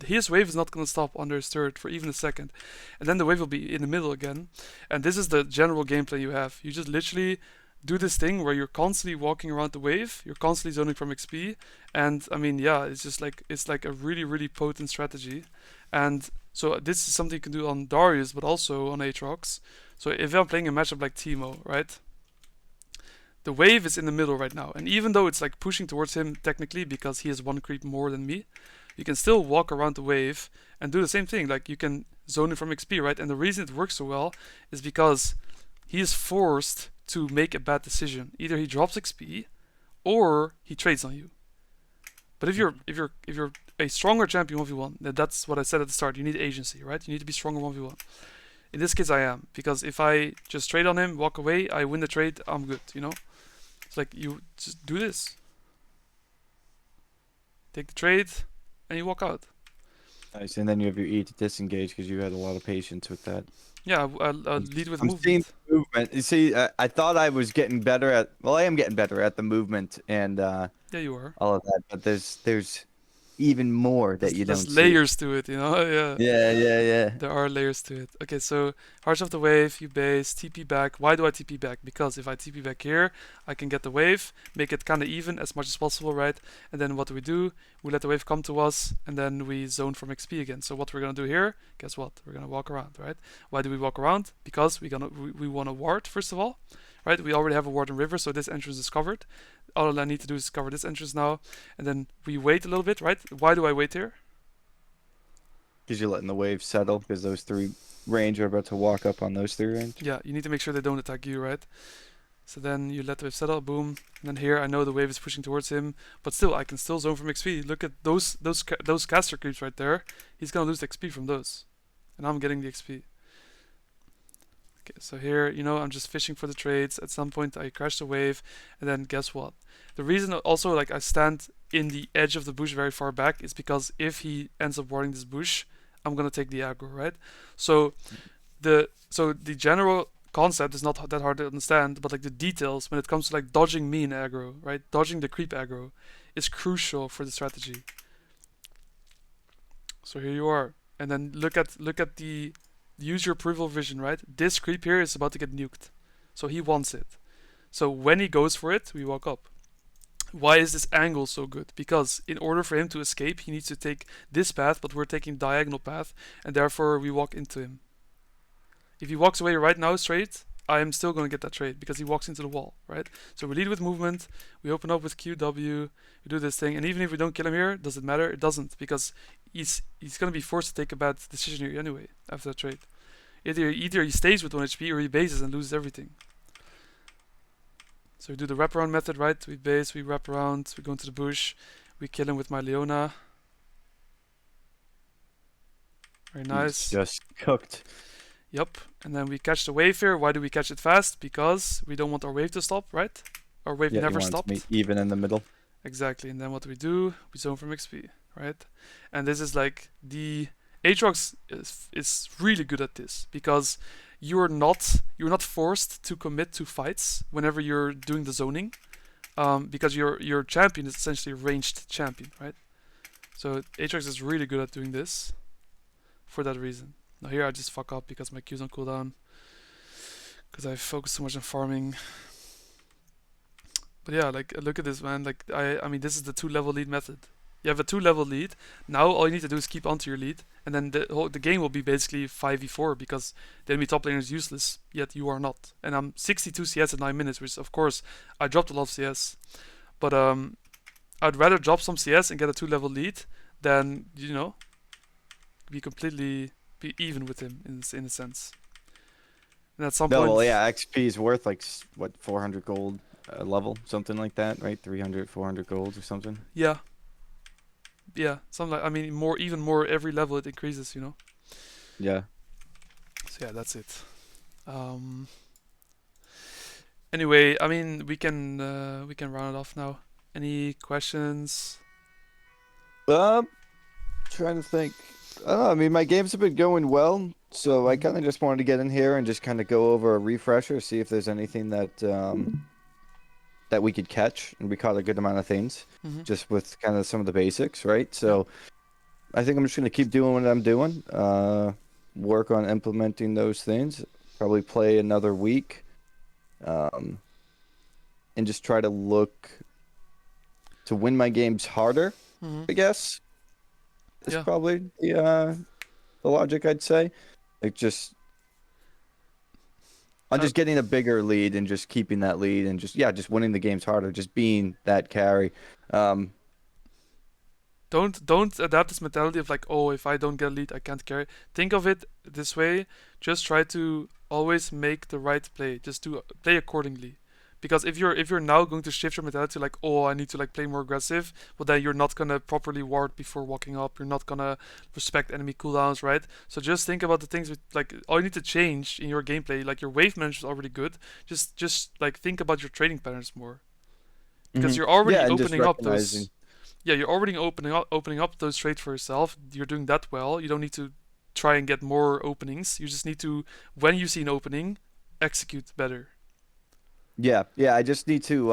his wave is not going to stop under his turret for even a second, and then the wave will be in the middle again. And this is the general gameplay you have. You just literally do this thing where you're constantly walking around the wave, you're constantly zoning from XP, and I mean, yeah, it's just like it's like a really really potent strategy. And so this is something you can do on Darius, but also on Aatrox. So if I'm playing a matchup like Teemo, right? The wave is in the middle right now, and even though it's like pushing towards him technically because he has one creep more than me, you can still walk around the wave and do the same thing. Like you can zone it from XP, right? And the reason it works so well is because he is forced to make a bad decision. Either he drops XP or he trades on you. But if you're a stronger champion 1v1, that's what I said at the start. You need agency, right? You need to be stronger 1v1. In this case, I am, because if I just trade on him, walk away, I win the trade, I'm good. You know, it's like you just do this, take the trade, and you walk out. Nice, and then you have your E to disengage because you had a lot of patience with that. Yeah, I'll lead with I'm seeing movement. the movement. You see, I thought I was getting better at. Well, I am getting better at the movement and Yeah, you are. all of that. But there's even more that you There's don't see. layers to it, you know. Yeah. Yeah, yeah, yeah. There are layers to it. Okay, so Hearts of the Wave, you base, TP back. Why do I TP back? Because if I TP back here, I can get the wave, make it kind of even as much as possible, right? And then what do? We let the wave come to us, and then we zone from XP again. So what we're gonna do here? Guess what? We're gonna walk around, right? Why do we walk around? Because we want a ward first of all, right? We already have a ward in river, so this entrance is covered. All I need to do is cover this entrance now, and then we wait a little bit, right? Why do I wait here? Because you're letting the waves settle. Because those three range are about to walk up on those three range. Yeah, you need to make sure they don't attack you, right? So then you let the wave settle, boom. And then here I know the wave is pushing towards him, but still I can still zone from XP. Look at those caster creeps right there. He's gonna lose the XP from those, and I'm getting the XP. Okay, so here I'm just fishing for the trades. At some point I crash the wave, and then guess what? The reason also like I stand in the edge of the bush very far back is because if he ends up warding this bush, I'm gonna take the aggro, right? So the general concept is not that hard to understand, but like the details when it comes to like dodging mean aggro, right? Dodging the creep aggro is crucial for the strategy. So here you are, and then look at the use your peripheral vision, right? This creep here is about to get nuked, so he wants it. So when he goes for it, we walk up. Why is this angle so good? Because in order for him to escape, he needs to take this path, but we're taking diagonal path, and therefore we walk into him. If he walks away right now straight, I am still going to get that trade because he walks into the wall, right? So we lead with movement, we open up with QW, we do this thing, and even if we don't kill him here, does it matter? It doesn't, because he's going to be forced to take a bad decision here anyway after that trade. Either he stays with 1 HP or he bases and loses everything. So we do the wraparound method, right? We base, we wrap around, we go into the bush, we kill him with my Leona. Very nice. He's just cooked. Yep, and then we catch the wave here. Why do we catch it fast? Because we don't want our wave to stop, right? Our wave never stopped. Even in the middle. Exactly, and then what do? We zone from XP, right? And this is like the Aatrox is really good at this because you're not forced to commit to fights whenever you're doing the zoning, because your champion is essentially a ranged champion, right? So Aatrox is really good at doing this for that reason. Now here I just fuck up because my Q's on cooldown, because I focus so much on farming. But yeah, like look at this, man. Like I mean, this is the 2-level lead method. You have a 2-level lead. Now all you need to do is keep onto your lead, and then the game will be basically 5v4 because the enemy top laner is useless, yet you are not. And I'm 62 CS at 9 minutes, which of course I dropped a lot of CS, but I'd rather drop some CS and get a 2-level lead than be completely be even with him in a sense. And at some point, well, yeah, XP is worth like what 400 gold a level, something like that, right? 300, 400 gold or something. Yeah, something like, I mean, even more every level it increases, Yeah. So yeah, that's it. Anyway, I mean, we can round it off now. Any questions? Trying to think. I don't know. I mean, my games have been going well, so I kind of just wanted to get in here and just kind of go over a refresher, see if there's anything that that we could catch, and we caught a good amount of things, Mm-hmm. just with kind of some of the basics, right? So I think I'm just gonna keep doing what I'm doing. Work on implementing those things. Probably play another week. Um, and just try to look to win my games harder, Hmm. I guess. Is Yeah. probably the logic I'd say. Like just I'm Uh, just getting a bigger lead and just keeping that lead and just yeah, just winning the games harder, just being that carry. Um, don't adapt this mentality of like, oh, if I don't get a lead, I can't carry. Think of it this way. Just try to always make the right play. Just do play accordingly. Because if you're now going to shift your mentality like, oh, I need to like play more aggressive, well then you're not gonna properly ward before walking up. You're not gonna respect enemy cooldowns, right? So just think about the things with like all you need to change in your gameplay. Like your wave management is already good. Just like think about your trading patterns more because you're yeah, already and just opening up recognizing. those. Yeah, you're already opening up those trades for yourself. You're doing that well. You don't need to try and get more openings. You just need to, when you see an opening, execute better. Yeah, yeah, I just need to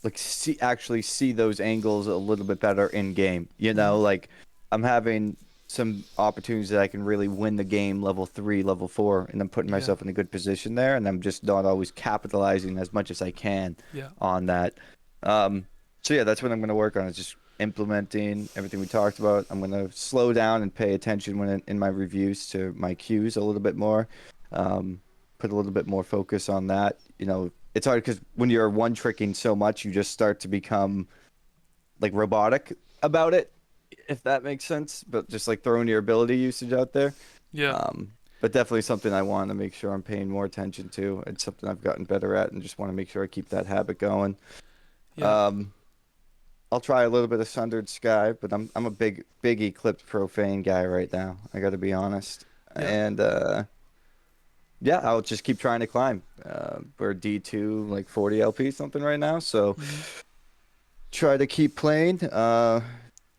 like see those angles a little bit better in game. You Hmm. know, like I'm having some opportunities that I can really win the game level 3, level 4, and I'm putting Yeah, myself in a good position there, and I'm just not always capitalizing as much as I can yeah, on that. Um, so yeah, that's what I'm going to work on is just implementing everything we talked about. I'm going to slow down and pay attention when in my reviews to my cues a little bit more. Um, put a little bit more focus on that. You know, it's hard because when you're one tricking so much, you just start to become like robotic about it, if that makes sense. But just like throwing your ability usage out there. yeah, But definitely something I want to make sure I'm paying more attention to. It's something I've gotten better at, and just want to make sure I keep that habit going. yeah, Um, I'll try a little bit of Sundered Sky, but I'm a big Eclipse Profane guy right now. I got to be honest. yeah. And yeah, I'll just keep trying to climb. We're D2 like 40 LP something right now, so Hmm. try to keep playing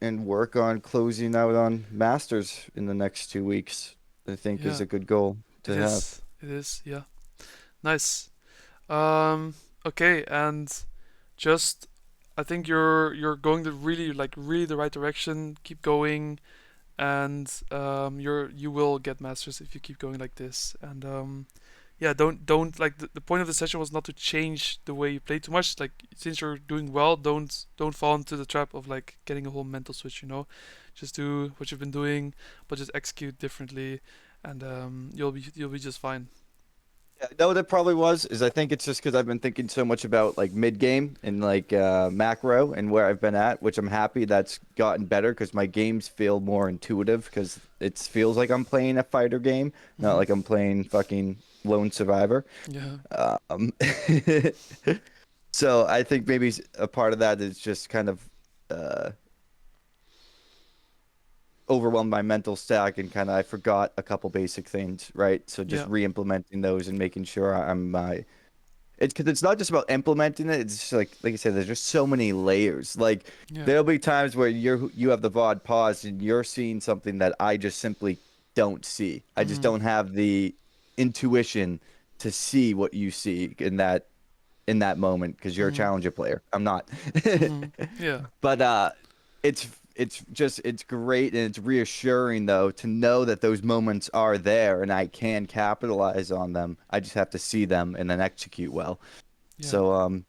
and work on closing out on Masters in the next 2 weeks. I think is Yeah. a good goal It to have. is. It is. Yeah. Nice. Um. Okay, and just I think you're going the really like really the right direction. Keep going, and you will get masters if you keep going like this. And yeah, don't like the point of the session was not to change the way you play too much. Like since you're doing well, don't fall into the trap of like getting a whole mental switch. Just do what you've been doing, but just execute differently, and you'll be just fine. Yeah, no, that probably was. Is I think it's just because I've been thinking so much about like mid game and like macro and where I've been at, which I'm happy that's gotten better because my games feel more intuitive because it feels like I'm playing a fighter game, not Hmm. like I'm playing fucking Lone Survivor. Yeah. Um, so I think maybe a part of that is just kind of uh, overwhelmed my mental stack and kind of I forgot a couple basic things, right? So just Yeah. re-implementing those and making sure I'm it's because it's not just about implementing it. It's just like I said, there's just so many layers. Like Yeah. there'll be times where you have the VOD paused and you're seeing something that I just simply don't see. I just Hmm. don't have the intuition to see what you see in that moment because you're a Hmm. challenger player. I'm not. Hmm. Yeah. But it's great and it's reassuring though to know that those moments are there and I can capitalize on them. I just have to see them and then execute well. Yeah. So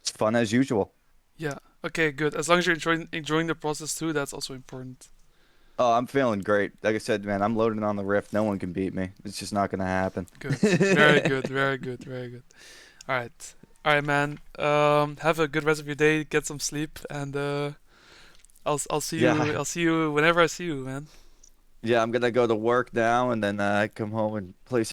it's fun as usual. Yeah. Okay. Good. As long as you're enjoying the process too, that's also important. Oh, I'm feeling great. Like I said, man, I'm loading on the Rift. No one can beat me. It's just not gonna happen. Good. Very good. Very good. Very good. All right. All right, man. Have a good rest of your day. Get some sleep, and I'll see you. Yeah. I'll see you whenever I see you, man. Yeah, I'm gonna go to work now and then come home and play